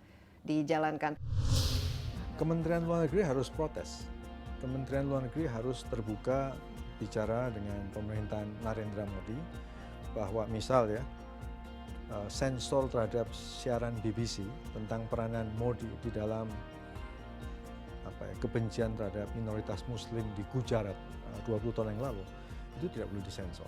Speaker 5: dijalankan.
Speaker 6: Kementerian Luar Negeri harus protes. Kementerian Luar Negeri harus terbuka bicara dengan pemerintahan Narendra Modi bahwa misal ya sensor terhadap siaran BBC tentang peranan Modi di dalam kebencian terhadap minoritas Muslim di Gujarat 20 tahun yang lalu itu tidak perlu disensor.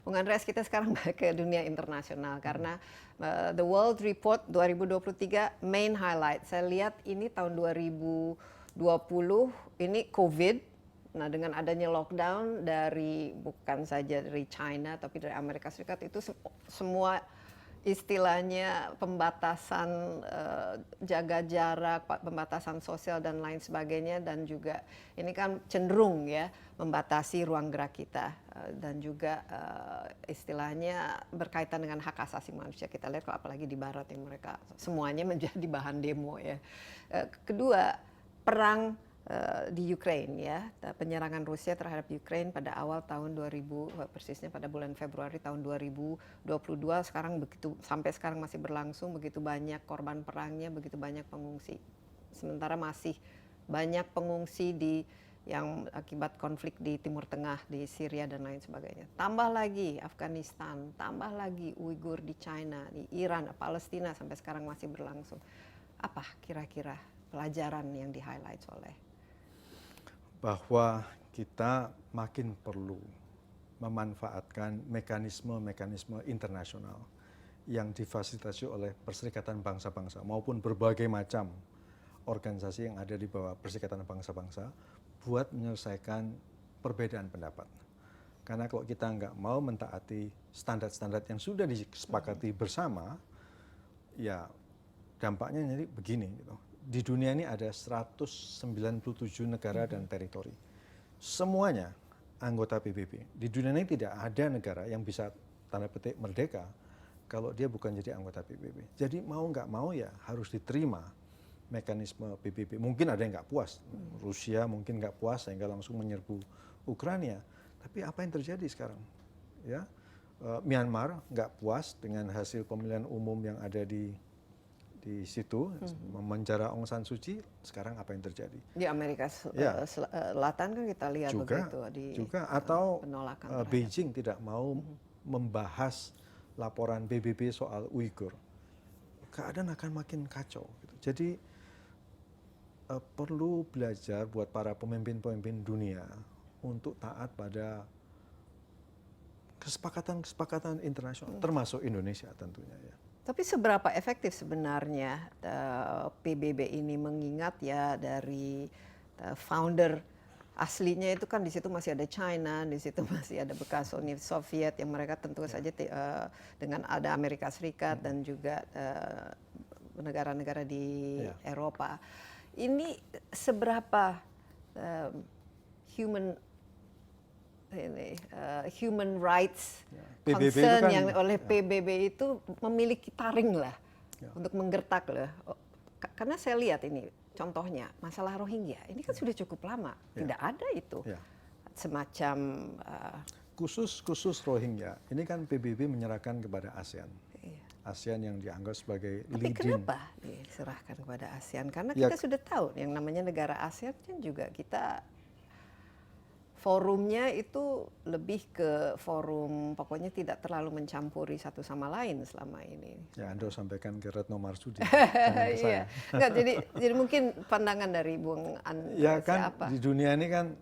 Speaker 5: Bung Andreas, kita sekarang balik ke dunia internasional karena The World Report 2023 main highlight. Saya lihat ini tahun 2020 ini COVID. Nah, dengan adanya lockdown dari bukan saja dari China tapi dari Amerika Serikat itu semua istilahnya pembatasan jaga jarak, pembatasan sosial dan lain sebagainya, dan juga ini kan cenderung ya membatasi ruang gerak kita dan juga istilahnya berkaitan dengan hak asasi manusia. Kita lihat kalau apalagi di barat yang mereka semuanya menjadi bahan demo ya. Kedua, perang di Ukraine ya, penyerangan Rusia terhadap Ukraine pada awal tahun 2000, persisnya pada bulan Februari tahun 2022, sekarang sampai sekarang masih berlangsung, begitu banyak korban perangnya, begitu banyak pengungsi. Sementara masih banyak pengungsi yang akibat konflik di Timur Tengah, di Syria dan lain sebagainya. Tambah lagi Afghanistan, tambah lagi Uighur di China, di Iran, Palestina sampai sekarang masih berlangsung. Apa kira-kira pelajaran yang di-highlight oleh?
Speaker 6: Bahwa kita makin perlu memanfaatkan mekanisme-mekanisme internasional yang difasilitasi oleh Perserikatan Bangsa-Bangsa maupun berbagai macam organisasi yang ada di bawah Perserikatan Bangsa-Bangsa buat menyelesaikan perbedaan pendapat. Karena kalau kita nggak mau mentaati standar-standar yang sudah disepakati bersama, ya dampaknya jadi begini gitu. Di dunia ini ada 197 negara dan teritori. Semuanya anggota PBB. Di dunia ini tidak ada negara yang bisa tanda petik merdeka kalau dia bukan jadi anggota PBB. Jadi mau nggak mau ya harus diterima mekanisme PBB. Mungkin ada yang nggak puas. Rusia mungkin nggak puas sehingga langsung menyerbu Ukraina. Tapi apa yang terjadi sekarang? Ya, Myanmar nggak puas dengan hasil pemilihan umum yang ada di situ, memenjara Aung San Suu Kyi. Sekarang apa yang terjadi?
Speaker 5: Di Amerika Selatan kan kita lihat begitu
Speaker 6: juga atau
Speaker 5: penolakan
Speaker 6: Beijing tidak mau membahas laporan PBB soal Uighur. Keadaan akan makin kacau. Gitu. Jadi perlu belajar buat para pemimpin-pemimpin dunia untuk taat pada kesepakatan internasional, termasuk Indonesia tentunya ya.
Speaker 5: Tapi seberapa efektif sebenarnya PBB ini, mengingat ya dari founder aslinya itu kan di situ masih ada China, di situ masih ada bekas Uni Soviet yang mereka tentu saja dengan ada Amerika Serikat dan juga negara-negara di Eropa. Ini seberapa human rights concern yang oleh PBB itu memiliki taring lah untuk menggertak lah. Karena saya lihat ini contohnya masalah Rohingya ini kan sudah cukup lama tidak ada itu semacam
Speaker 6: khusus Rohingya ini kan PBB menyerahkan kepada ASEAN. ASEAN yang dianggap sebagai leading.
Speaker 5: Tapi kenapa diserahkan kepada ASEAN? Karena kita sudah tahu yang namanya negara ASEAN kan juga kita forumnya itu lebih ke forum pokoknya tidak terlalu mencampuri satu sama lain selama ini. Ya,
Speaker 6: Anda sampaikan ke Retno Marsudi.
Speaker 5: Iya. Enggak, jadi mungkin pandangan dari Bung
Speaker 6: ya kan
Speaker 5: apa?
Speaker 6: Di dunia ini kan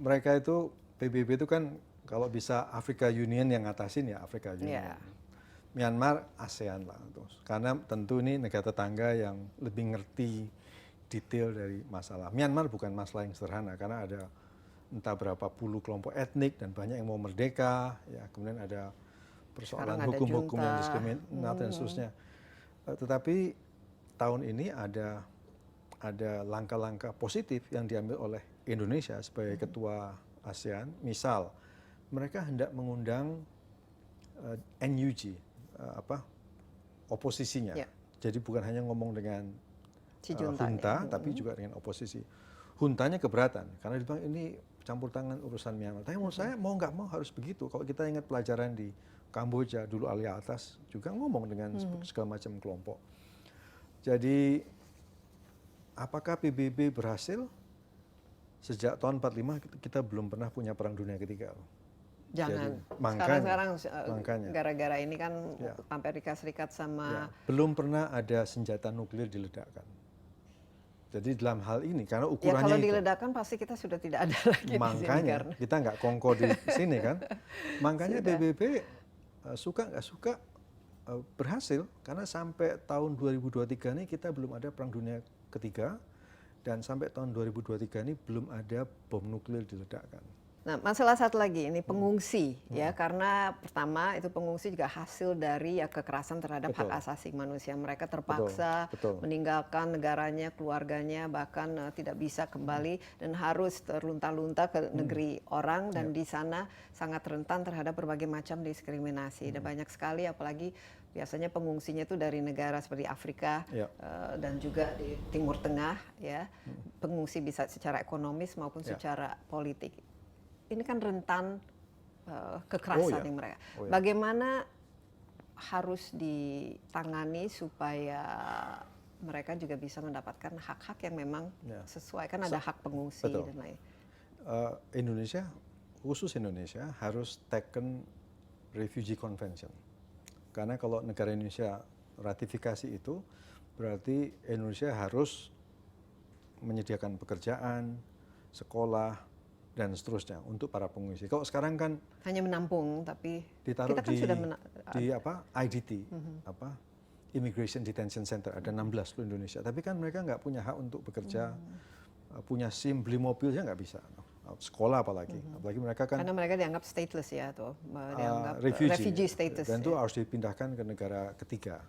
Speaker 6: mereka itu PBB itu kan kalau bisa Africa Union yang ngatasin ya Africa Union. Yeah. Myanmar ASEAN lah terus. Karena tentu ini negara tetangga yang lebih ngerti detail dari masalah. Myanmar bukan masalah yang sederhana karena ada entah berapa puluh kelompok etnik dan banyak yang mau merdeka, ya kemudian ada persoalan hukum-hukum yang diskriminatif dan seterusnya. Tetapi tahun ini ada langkah-langkah positif yang diambil oleh Indonesia sebagai ketua ASEAN. Misal, mereka hendak mengundang NUG, oposisinya. Yeah. Jadi bukan hanya ngomong dengan junta, tapi juga dengan oposisi. Huntanya keberatan karena dibilang ini campur tangan urusan Myanmar. Tapi menurut saya mau nggak mau harus begitu. Kalau kita ingat pelajaran di Kamboja dulu Ali Atas juga ngomong dengan segala macam kelompok. Jadi apakah PBB berhasil? Sejak tahun 45 kita belum pernah punya perang dunia ketiga.
Speaker 5: Jangan.
Speaker 6: Jadi,
Speaker 5: sekarang gara-gara ini kan Amerika Serikat sama
Speaker 6: belum pernah ada senjata nuklir diledakkan. Jadi dalam hal ini karena ukurannya
Speaker 5: kalau diledakkan pasti kita sudah tidak ada lagi
Speaker 6: makanya di sini, kita nggak kongko di sini kan. Makanya PBB suka nggak suka berhasil karena sampai tahun 2023 ini kita belum ada perang dunia ketiga dan sampai tahun 2023 ini belum ada bom nuklir diledakkan.
Speaker 5: Nah, masalah satu lagi ini pengungsi ya, karena pertama itu pengungsi juga hasil dari kekerasan terhadap hak asasi manusia. Mereka terpaksa meninggalkan negaranya, keluarganya, bahkan tidak bisa kembali dan harus terlunta-lunta ke negeri orang dan di sana sangat rentan terhadap berbagai macam diskriminasi. Dan banyak sekali apalagi biasanya pengungsinya itu dari negara seperti Afrika dan juga di Timur Tengah ya. Pengungsi bisa secara ekonomis maupun secara politik. Ini kan rentan kekerasan yang mereka. Bagaimana harus ditangani supaya mereka juga bisa mendapatkan hak-hak yang memang sesuai, kan ada hak pengungsi dan lain.
Speaker 6: Indonesia, khusus Indonesia harus taken Refugee Convention. Karena kalau negara Indonesia ratifikasi itu, berarti Indonesia harus menyediakan pekerjaan, sekolah, dan seterusnya untuk para pengungsi. Kalau sekarang kan
Speaker 5: hanya menampung, tapi
Speaker 6: ditaruh
Speaker 5: kita kan sudah
Speaker 6: di IDT, Immigration Detention Center, ada 16 seluruh Indonesia. Tapi kan mereka nggak punya hak untuk bekerja, punya SIM, beli mobil ya nggak bisa. sekolah apalagi mereka kan
Speaker 5: Karena mereka dianggap stateless ya, atau dianggap
Speaker 6: refugee
Speaker 5: status.
Speaker 6: dan itu
Speaker 5: ya.
Speaker 6: harus dipindahkan ke negara ketiga.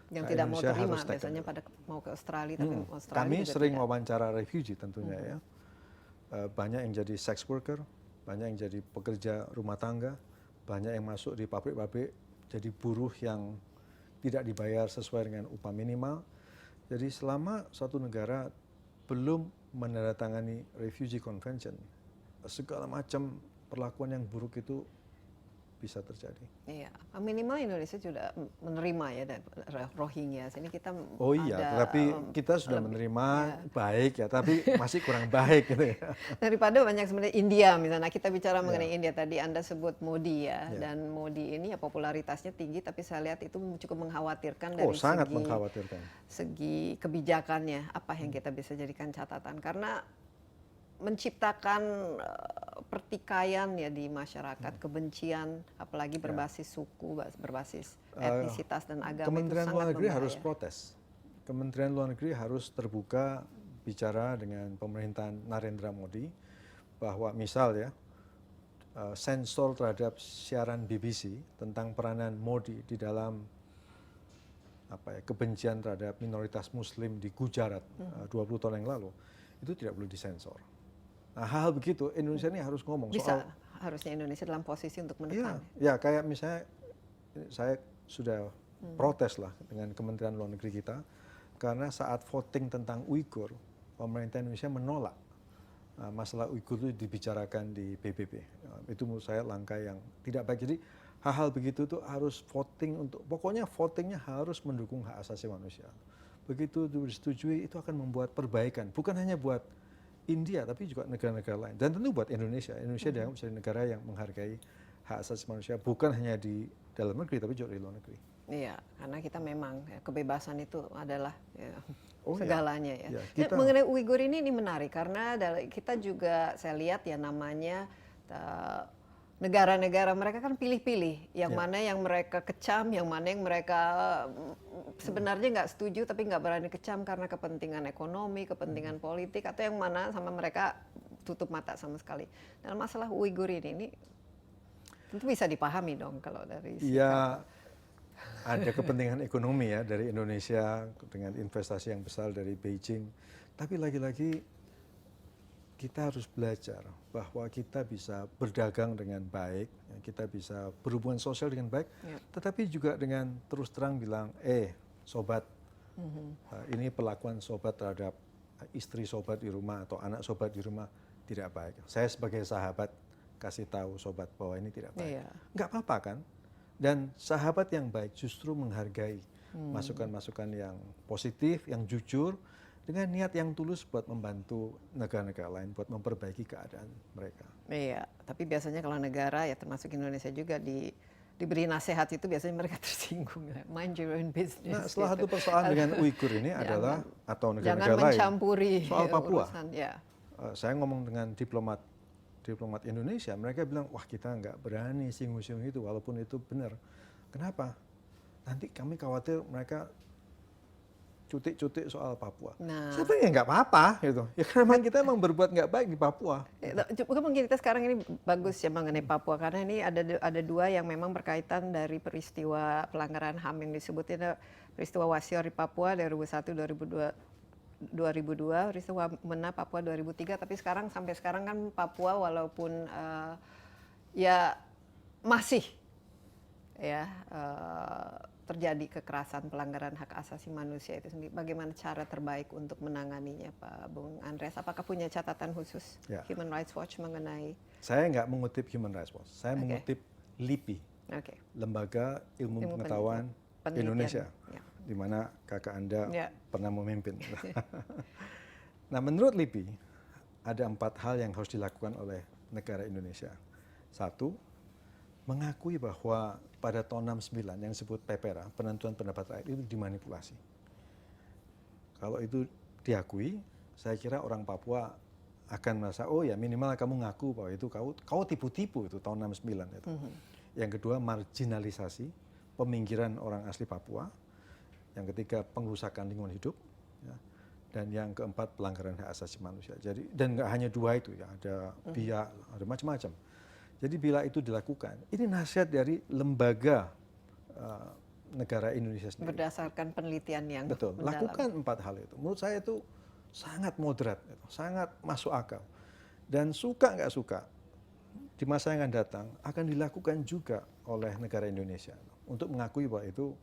Speaker 5: Yang
Speaker 6: Nah,
Speaker 5: tidak mau
Speaker 6: Indonesia
Speaker 5: terima
Speaker 6: harus take
Speaker 5: biasanya pada mau ke Australia, tapi Australia
Speaker 6: Kami
Speaker 5: juga
Speaker 6: sering
Speaker 5: tidak.
Speaker 6: wawancara refugee tentunya ya. Banyak yang jadi sex worker, banyak yang jadi pekerja rumah tangga, banyak yang masuk di pabrik-pabrik jadi buruh yang tidak dibayar sesuai dengan upah minimal. Jadi selama suatu negara belum menandatangani Refugee Convention, segala macam perlakuan yang buruk itu bisa terjadi.
Speaker 5: Iya, minimal Indonesia sudah menerima ya dari Rohingya. Sini kita
Speaker 6: Oh iya, tapi kita sudah menerima baik ya, tapi masih kurang baik gitu ya.
Speaker 5: daripada banyak sebenarnya India misalnya. Kita bicara mengenai India tadi, Anda sebut Modi ya, dan Modi ini ya popularitasnya tinggi, tapi saya lihat itu cukup mengkhawatirkan dari
Speaker 6: sangat mengkhawatirkan.
Speaker 5: segi kebijakannya. Apa yang kita bisa jadikan catatan, karena menciptakan pertikaian ya di masyarakat, kebencian, apalagi berbasis suku, berbasis etnisitas dan agama.
Speaker 6: Kementerian
Speaker 5: itu
Speaker 6: Luar
Speaker 5: sangat
Speaker 6: Negeri
Speaker 5: berbahaya.
Speaker 6: harus protes. Kementerian Luar Negeri harus terbuka bicara dengan pemerintahan Narendra Modi bahwa misal ya sensor terhadap siaran BBC tentang peranan Modi di dalam kebencian terhadap minoritas Muslim di Gujarat 20 tahun yang lalu itu tidak perlu disensor. Nah, hal begitu Indonesia ini harus ngomong
Speaker 5: Bisa harusnya Indonesia dalam posisi untuk menekan.
Speaker 6: Ya kayak misalnya saya sudah protes lah dengan Kementerian Luar Negeri kita karena saat voting tentang Uighur, pemerintah Indonesia menolak masalah Uighur itu dibicarakan di PBB. Itu menurut saya langkah yang tidak baik. Jadi hal-hal begitu tuh harus voting pokoknya votingnya harus mendukung hak asasi manusia. Begitu disetujui itu akan membuat perbaikan, bukan hanya buat India tapi juga negara-negara lain, dan tentu buat Indonesia. Indonesia dianggap sebagai negara yang menghargai hak asasi manusia bukan hanya di dalam negeri tapi juga di luar negeri.
Speaker 5: Iya, karena kita memang kebebasan itu adalah segalanya ya. Mengenai Uighur ini menarik karena kita juga saya lihat ya namanya negara-negara mereka kan pilih-pilih yang mana yang mereka kecam, yang mana yang mereka sebenarnya nggak setuju tapi nggak berani kecam karena kepentingan ekonomi, kepentingan politik, atau yang mana sama mereka tutup mata sama sekali. Dalam masalah Uighur ini tentu bisa dipahami dong kalau dari
Speaker 6: Iya, ada kepentingan ekonomi ya dari Indonesia dengan investasi yang besar dari Beijing, tapi lagi-lagi kita harus belajar bahwa kita bisa berdagang dengan baik, kita bisa berhubungan sosial dengan baik, tetapi juga dengan terus terang bilang, sobat, ini perlakuan sobat terhadap istri sobat di rumah atau anak sobat di rumah tidak baik. Saya sebagai sahabat kasih tahu sobat bahwa ini tidak baik. Nggak apa-apa kan? Dan sahabat yang baik justru menghargai masukan-masukan yang positif, yang jujur, dengan niat yang tulus buat membantu negara-negara lain buat memperbaiki keadaan mereka.
Speaker 5: Iya, tapi biasanya kalau negara ya termasuk Indonesia juga diberi nasihat itu biasanya mereka tersinggung. Mind your own business.
Speaker 6: Nah, salah satu persoalan dengan Uighur ini adalah atau negara-negara
Speaker 5: jangan
Speaker 6: lain
Speaker 5: mencampuri
Speaker 6: soal Papua.
Speaker 5: Urusan, ya.
Speaker 6: Saya ngomong dengan diplomat Indonesia, mereka bilang wah kita nggak berani singgung-singgung itu walaupun itu benar. Kenapa? Nanti kami khawatir mereka cutik-cutik soal Papua.
Speaker 5: Nah,
Speaker 6: saya pikir nggak apa-apa gitu. Ya karena kita emang berbuat nggak baik di Papua.
Speaker 5: Mungkin kita sekarang ini bagus ya mengenai Papua karena ini ada dua yang memang berkaitan dari peristiwa pelanggaran HAM yang disebutin peristiwa Wasior di Papua 2001 2002, peristiwa Mena Papua 2003, tapi sampai sekarang kan Papua walaupun ya masih ya terjadi kekerasan pelanggaran hak asasi manusia itu sendiri. Bagaimana cara terbaik untuk menanganinya, Pak Bung Andreas? Apakah punya catatan khusus Human Rights Watch mengenai?
Speaker 6: Saya nggak mengutip Human Rights Watch. Saya mengutip LIPI, Lembaga Ilmu Pengetahuan Indonesia, di mana kakak Anda pernah memimpin. Nah, menurut LIPI ada 4 hal yang harus dilakukan oleh negara Indonesia. 1, mengakui bahwa pada tahun 69 yang disebut PPRA, penentuan pendapat rakyat itu dimanipulasi. Kalau itu diakui, saya kira orang Papua akan merasa, oh ya minimal kamu ngaku bahwa itu kau tipu-tipu itu tahun 69 itu. Yang kedua, marginalisasi, peminggiran orang asli Papua. Yang ketiga, pengrusakan lingkungan hidup. Ya. dan yang keempat pelanggaran hak asasi manusia. Jadi dan nggak hanya dua itu ya, ada biak, ada macam-macam. Jadi bila itu dilakukan, ini nasihat dari lembaga negara Indonesia sendiri.
Speaker 5: Berdasarkan penelitian yang
Speaker 6: Betul,
Speaker 5: mendalam.
Speaker 6: lakukan 4 hal itu. Menurut saya itu sangat moderat, gitu, sangat masuk akal. Dan suka nggak suka, di masa yang akan datang akan dilakukan juga oleh negara Indonesia untuk mengakui bahwa itu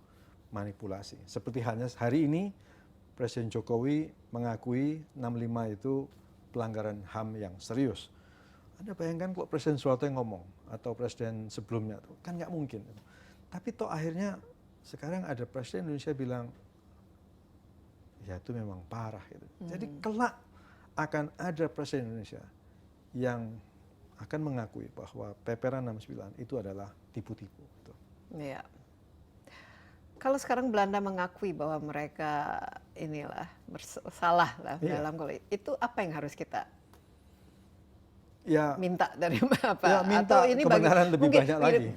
Speaker 6: manipulasi. Seperti halnya hari ini Presiden Jokowi mengakui 65 itu pelanggaran HAM yang serius. Anda bayangkan kalau Presiden Soeharto yang ngomong atau Presiden sebelumnya, kan nggak mungkin. Tapi toh akhirnya sekarang ada Presiden Indonesia bilang, ya itu memang parah. Gitu. Jadi kelak akan ada Presiden Indonesia yang akan mengakui bahwa Perpres 69 itu adalah tipu-tipu. Gitu.
Speaker 5: Iya. Kalau sekarang Belanda mengakui bahwa mereka inilah bersalah lah dalam itu apa yang harus kita minta dari apa?
Speaker 6: Ya, minta
Speaker 5: atau ini
Speaker 6: kebenaran lebih
Speaker 5: mungkin,
Speaker 6: banyak lagi.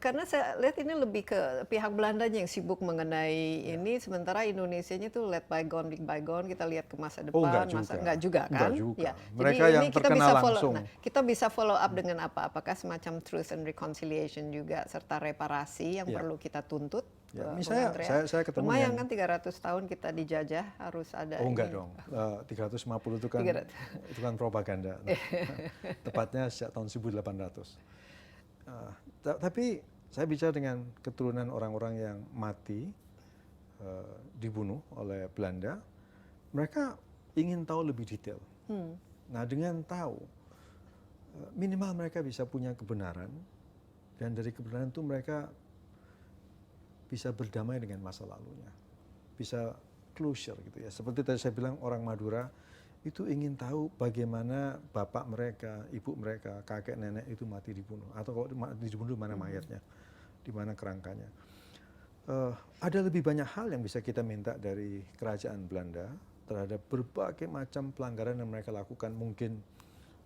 Speaker 5: Karena saya lihat ini lebih ke pihak Belandanya yang sibuk mengenai ini, sementara Indonesianya tuh let bygone be bygone, kita lihat ke masa depan, enggak juga kan?
Speaker 6: Enggak juga.
Speaker 5: Ya.
Speaker 6: Mereka
Speaker 5: jadi
Speaker 6: yang
Speaker 5: ini kita
Speaker 6: terkenal
Speaker 5: bisa follow,
Speaker 6: langsung.
Speaker 5: kita bisa follow up dengan apa? Apakah semacam truth and reconciliation juga serta reparasi yang perlu kita tuntut?
Speaker 6: Ya, misalnya saya ketemu
Speaker 5: lumayan
Speaker 6: dengan,
Speaker 5: kan 300 tahun kita dijajah harus ada
Speaker 6: enggak dong, 350 itu kan
Speaker 5: 300.
Speaker 6: itu kan propaganda. Tepatnya sejak tahun 1800. Tapi saya bicara dengan keturunan orang-orang yang mati dibunuh oleh Belanda, mereka ingin tahu lebih detail. Nah, dengan tahu minimal mereka bisa punya kebenaran, dan dari kebenaran itu mereka bisa berdamai dengan masa lalunya, bisa closure gitu ya. Seperti tadi saya bilang, orang Madura itu ingin tahu bagaimana bapak mereka, ibu mereka, kakek nenek itu mati dibunuh, atau kalau mati dibunuh mana mayatnya, di mana kerangkanya. Ada lebih banyak hal yang bisa kita minta dari kerajaan Belanda terhadap berbagai macam pelanggaran yang mereka lakukan, mungkin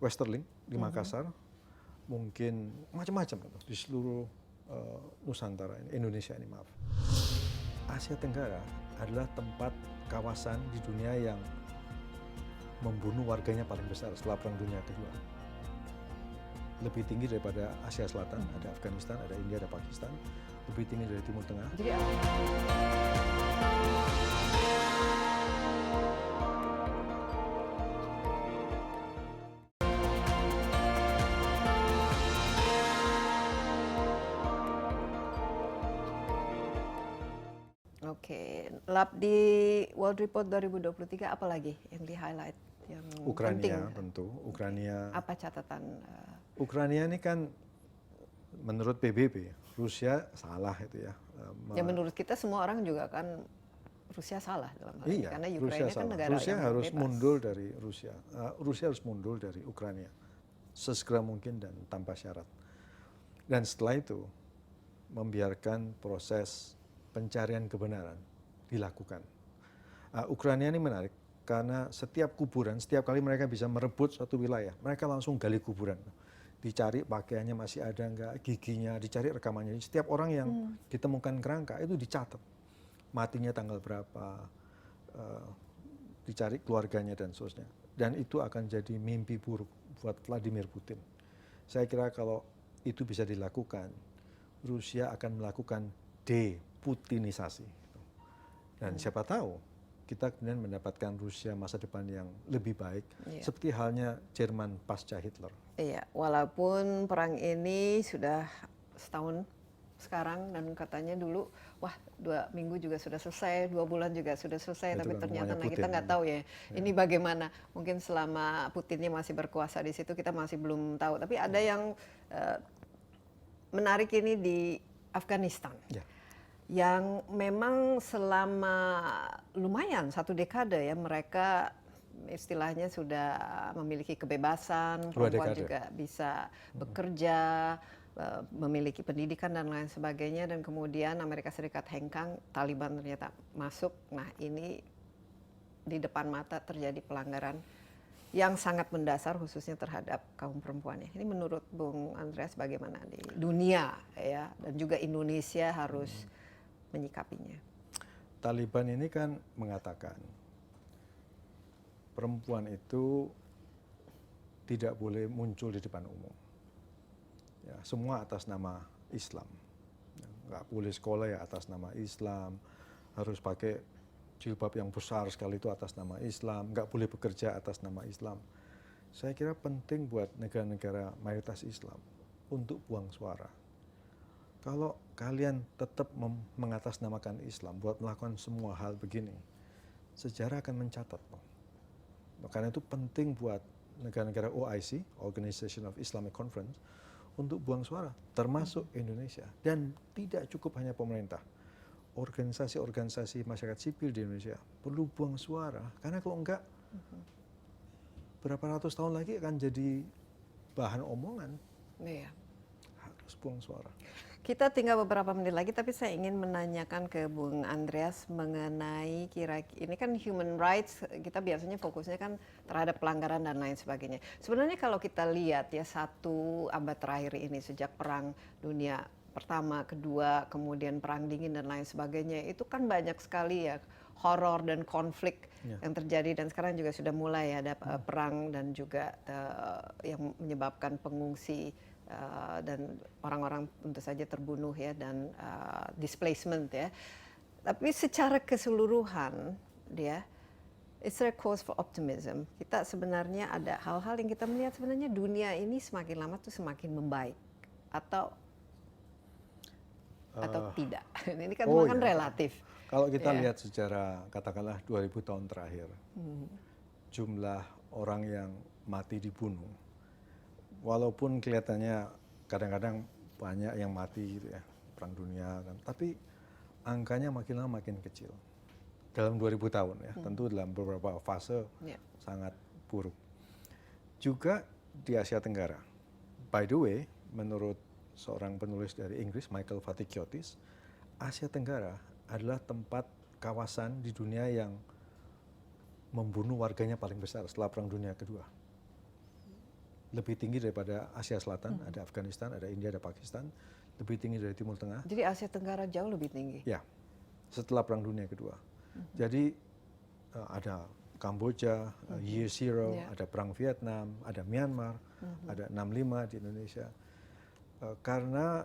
Speaker 6: Westerling di Makassar, mungkin macam-macam di seluruh Nusantara ini, Indonesia ini maaf. Asia Tenggara adalah tempat kawasan di dunia yang membunuh warganya paling besar setelah Perang Dunia Kedua. Lebih tinggi daripada Asia Selatan, ada Afghanistan, ada India, ada Pakistan. Lebih tinggi dari Timur Tengah.
Speaker 5: Jadi, Oke, lab di World Report 2023 apa lagi yang di-highlight yang
Speaker 6: Ukraina
Speaker 5: penting?
Speaker 6: tentu, Ukraina.
Speaker 5: Apa catatan?
Speaker 6: Ukraina ini kan menurut PBB, Rusia salah itu ya.
Speaker 5: Ya menurut kita semua orang juga kan Rusia salah dalam hal ini, karena Ukraina kan negara
Speaker 6: Rusia
Speaker 5: yang
Speaker 6: harus
Speaker 5: bebas.
Speaker 6: mundur dari Rusia. Rusia harus mundur dari Ukraina sesegera mungkin dan tanpa syarat. Dan setelah itu membiarkan proses pencarian kebenaran dilakukan. Ukraina ini menarik karena setiap kuburan, setiap kali mereka bisa merebut suatu wilayah, mereka langsung gali kuburan. Dicari pakaiannya masih ada enggak, giginya, dicari rekamannya. Setiap orang yang ditemukan kerangka itu dicatat. Matinya tanggal berapa, dicari keluarganya dan seterusnya. Dan itu akan jadi mimpi buruk buat Vladimir Putin. Saya kira kalau itu bisa dilakukan, Rusia akan melakukan deputinisasi. Dan siapa tahu kita kemudian mendapatkan Rusia masa depan yang lebih baik, seperti halnya Jerman pasca Hitler.
Speaker 5: Iya, walaupun perang ini sudah setahun sekarang dan katanya dulu, wah 2 minggu juga sudah selesai, 2 bulan juga sudah selesai, tapi
Speaker 6: kan
Speaker 5: ternyata
Speaker 6: Putin,
Speaker 5: kita nggak tahu ya, ini bagaimana. Mungkin selama Putinnya masih berkuasa di situ kita masih belum tahu. Tapi ada yang menarik ini di Afghanistan. Yang memang selama lumayan 1 dekade ya mereka istilahnya sudah memiliki kebebasan, perempuan juga bisa bekerja, memiliki pendidikan dan lain sebagainya, dan kemudian Amerika Serikat hengkang, Taliban ternyata masuk. Nah ini di depan mata terjadi pelanggaran yang sangat mendasar khususnya terhadap kaum perempuan ya. Ini menurut Bung Andreas bagaimana di dunia ya, dan juga Indonesia harus menyikapinya?
Speaker 6: Taliban ini kan mengatakan perempuan itu tidak boleh muncul di depan umum. Ya, semua atas nama Islam. Ya, nggak boleh sekolah ya atas nama Islam, harus pakai jilbab yang besar sekali itu atas nama Islam, nggak boleh bekerja atas nama Islam. Saya kira penting buat negara-negara mayoritas Islam untuk buang suara. Kalau kalian tetap mengatasnamakan Islam buat melakukan semua hal begini, sejarah akan mencatat. Karena itu penting buat negara-negara OIC, Organization of Islamic Conference, untuk buang suara, termasuk Indonesia. Dan tidak cukup hanya pemerintah. Organisasi-organisasi masyarakat sipil di Indonesia perlu buang suara, karena kalau enggak, berapa ratus tahun lagi akan jadi bahan omongan.
Speaker 5: Iya.
Speaker 6: Harus buang suara.
Speaker 5: Kita tinggal beberapa menit lagi, tapi saya ingin menanyakan ke Bung Andreas mengenai ini kan human rights, kita biasanya fokusnya kan terhadap pelanggaran dan lain sebagainya. Sebenarnya kalau kita lihat ya 1 abad terakhir ini, sejak Perang Dunia Pertama, Kedua, kemudian Perang Dingin dan lain sebagainya, itu kan banyak sekali ya horor dan konflik yang terjadi, dan sekarang juga sudah mulai ada perang dan juga yang menyebabkan pengungsi dan orang-orang tentu saja terbunuh ya, dan displacement ya. Tapi secara keseluruhan dia, it's a cause for optimism. Kita sebenarnya ada hal-hal yang kita melihat sebenarnya dunia ini semakin lama tuh semakin membaik atau tidak. Ini kan semua kan relatif.
Speaker 6: Kalau kita lihat secara katakanlah 2000 tahun terakhir, jumlah orang yang mati dibunuh, walaupun kelihatannya kadang-kadang banyak yang mati gitu ya, perang dunia kan, tapi angkanya makin lama makin kecil. Dalam 2000 tahun ya, tentu dalam beberapa fase sangat buruk. Juga di Asia Tenggara. By the way, menurut seorang penulis dari Inggris, Michael Vatikiotis, Asia Tenggara adalah tempat kawasan di dunia yang membunuh warganya paling besar setelah Perang Dunia Kedua. Lebih tinggi daripada Asia Selatan, ada Afghanistan, ada India, ada Pakistan, lebih tinggi dari Timur Tengah.
Speaker 5: Jadi Asia Tenggara jauh lebih tinggi.
Speaker 6: Ya, setelah Perang Dunia Kedua. Jadi ada Kamboja, Year Zero, ada Perang Vietnam, ada Myanmar, ada 65 di Indonesia. Karena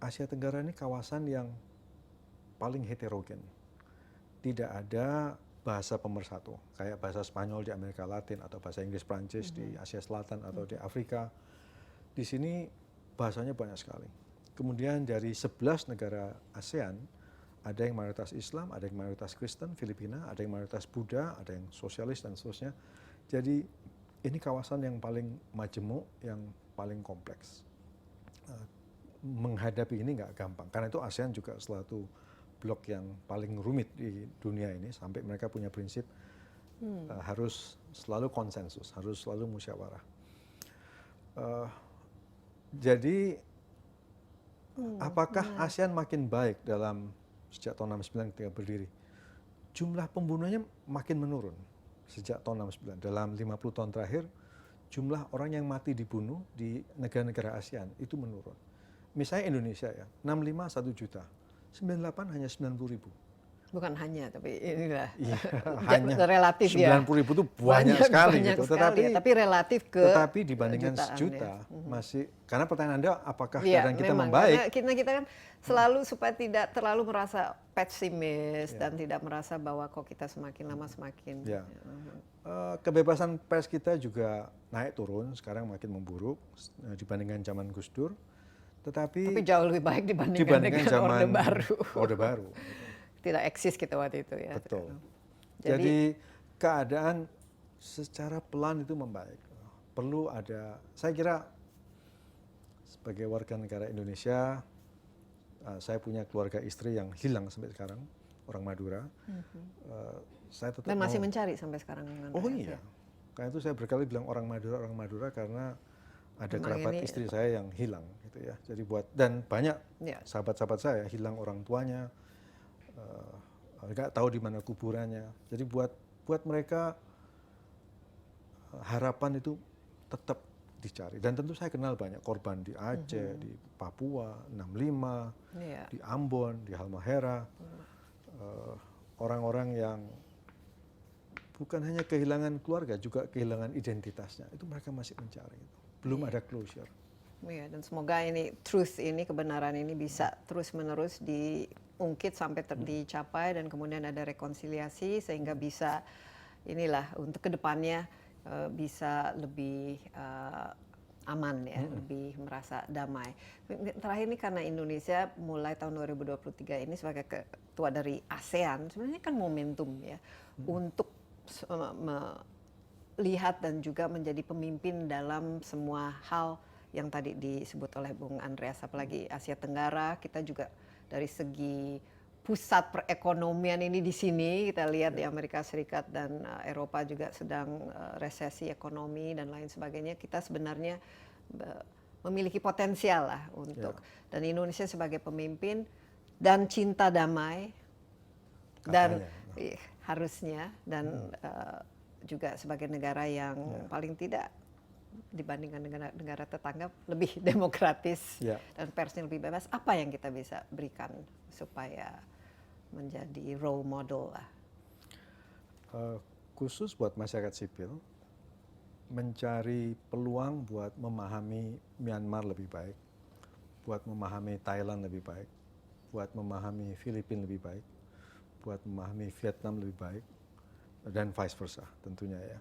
Speaker 6: Asia Tenggara ini kawasan yang paling heterogen. Tidak ada bahasa pemersatu, kayak bahasa Spanyol di Amerika Latin atau bahasa Inggris Prancis di Asia Selatan atau di Afrika. Di sini bahasanya banyak sekali. Kemudian dari 11 negara ASEAN, ada yang mayoritas Islam, ada yang mayoritas Kristen, Filipina, ada yang mayoritas Buddha, ada yang sosialis dan seterusnya. Jadi ini kawasan yang paling majemuk, yang paling kompleks. Menghadapi ini nggak gampang, karena itu ASEAN juga suatu blok yang paling rumit di dunia ini, sampai mereka punya prinsip harus selalu konsensus, harus selalu musyawarah. Jadi apakah ASEAN makin baik dalam sejak tahun 69 ketika berdiri? Jumlah pembunuhnya makin menurun sejak tahun 69. Dalam 50 tahun terakhir, jumlah orang yang mati dibunuh di negara-negara ASEAN itu menurun. Misalnya Indonesia ya, 65 1 juta. 98 hanya 90.000.
Speaker 5: Bukan hanya, tapi inilah
Speaker 6: hanya
Speaker 5: relatif ya.
Speaker 6: 90.000 itu banyak sekali gitu.
Speaker 5: Tapi relatif ke
Speaker 6: tetapi dibandingkan sejuta masih, karena pertanyaan Anda apakah keadaan kita membaik?
Speaker 5: Karena kita kan selalu supaya tidak terlalu merasa pesimis dan tidak merasa bahwa kok kita semakin lama semakin.
Speaker 6: Kebebasan pers kita juga naik turun, sekarang makin memburuk dibandingkan zaman Gus Dur. Tapi
Speaker 5: jauh lebih baik dibandingkan
Speaker 6: zaman
Speaker 5: Orde Baru.
Speaker 6: Baru.
Speaker 5: Tidak eksis kita waktu itu ya.
Speaker 6: Betul. Jadi keadaan secara pelan itu membaik. Perlu ada, saya kira sebagai warga negara Indonesia, saya punya keluarga istri yang hilang sampai sekarang, orang Madura. Saya tetap
Speaker 5: dan masih mencari sampai sekarang.
Speaker 6: Oh iya. Karena itu saya berkali bilang orang Madura karena ada kerabat istri saya yang hilang gitu ya. Jadi dan banyak sahabat-sahabat saya hilang orang tuanya, nggak tahu di mana kuburannya. Jadi buat mereka harapan itu tetap dicari. Dan tentu saya kenal banyak korban di Aceh, di Papua, 65, di Ambon, di Halmahera, orang-orang yang bukan hanya kehilangan keluarga, juga kehilangan identitasnya. Itu mereka masih mencari itu. Belum ada closure.
Speaker 5: Ya, dan semoga ini truth ini, kebenaran ini bisa terus-menerus diungkit sampai dicapai dan kemudian ada rekonsiliasi sehingga bisa inilah untuk kedepannya bisa lebih aman ya, lebih merasa damai. Terakhir ini karena Indonesia mulai tahun 2023 ini sebagai ketua dari ASEAN, sebenarnya kan momentum ya untuk melihat dan juga menjadi pemimpin dalam semua hal yang tadi disebut oleh Bung Andreas, apalagi Asia Tenggara. Kita juga dari segi pusat perekonomian ini di sini, kita lihat di Amerika Serikat dan Eropa juga sedang resesi ekonomi dan lain sebagainya. Kita sebenarnya memiliki potensial lah untuk, dan Indonesia sebagai pemimpin dan cinta damai dan harusnya dan juga sebagai negara yang paling tidak dibandingkan negara tetangga lebih demokratis dan persnya lebih bebas. Apa yang kita bisa berikan supaya menjadi role model lah?
Speaker 6: Khusus buat masyarakat sipil, mencari peluang buat memahami Myanmar lebih baik, buat memahami Thailand lebih baik, buat memahami Filipina lebih baik, buat memahami Vietnam lebih baik, dan vice versa tentunya ya.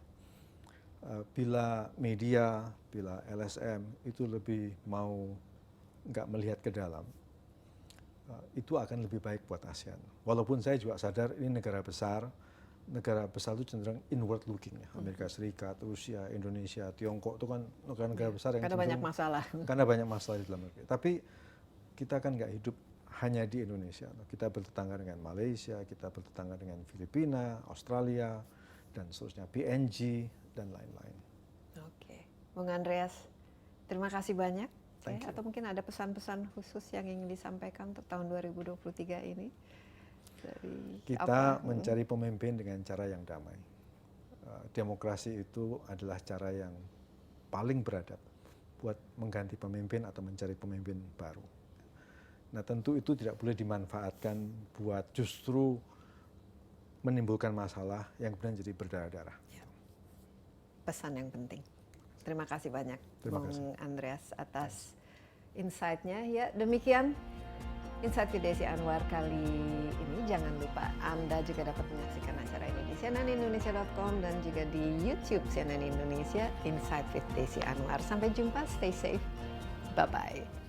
Speaker 6: Bila media, bila LSM itu lebih mau nggak melihat ke dalam, itu akan lebih baik buat ASEAN. Walaupun saya juga sadar ini negara besar itu cenderung inward looking ya. Amerika Serikat, Rusia, Indonesia, Tiongkok itu kan negara-negara besar yang
Speaker 5: karena banyak masalah.
Speaker 6: Karena banyak masalah di dalam negeri. Tapi kita kan nggak hidup hanya di Indonesia. Kita bertetangga dengan Malaysia, kita bertetangga dengan Filipina, Australia, dan seterusnya, PNG, dan lain-lain.
Speaker 5: Oke, Bung Andreas, terima kasih banyak. Atau mungkin ada pesan-pesan khusus yang ingin disampaikan untuk tahun 2023 ini?
Speaker 6: Kita mencari pemimpin dengan cara yang damai. Demokrasi itu adalah cara yang paling beradab buat mengganti pemimpin atau mencari pemimpin baru. Nah tentu itu tidak boleh dimanfaatkan buat justru menimbulkan masalah yang kemudian jadi berdarah-darah.
Speaker 5: Ya. Pesan yang penting. Terima kasih banyak Bung Andreas atas insight-nya. Ya, demikian Insight with Desi Anwar kali ini. Jangan lupa Anda juga dapat menyaksikan acara ini di cnnindonesia.com dan juga di YouTube CNN Indonesia Insight with Desi Anwar. Sampai jumpa, stay safe. Bye-bye.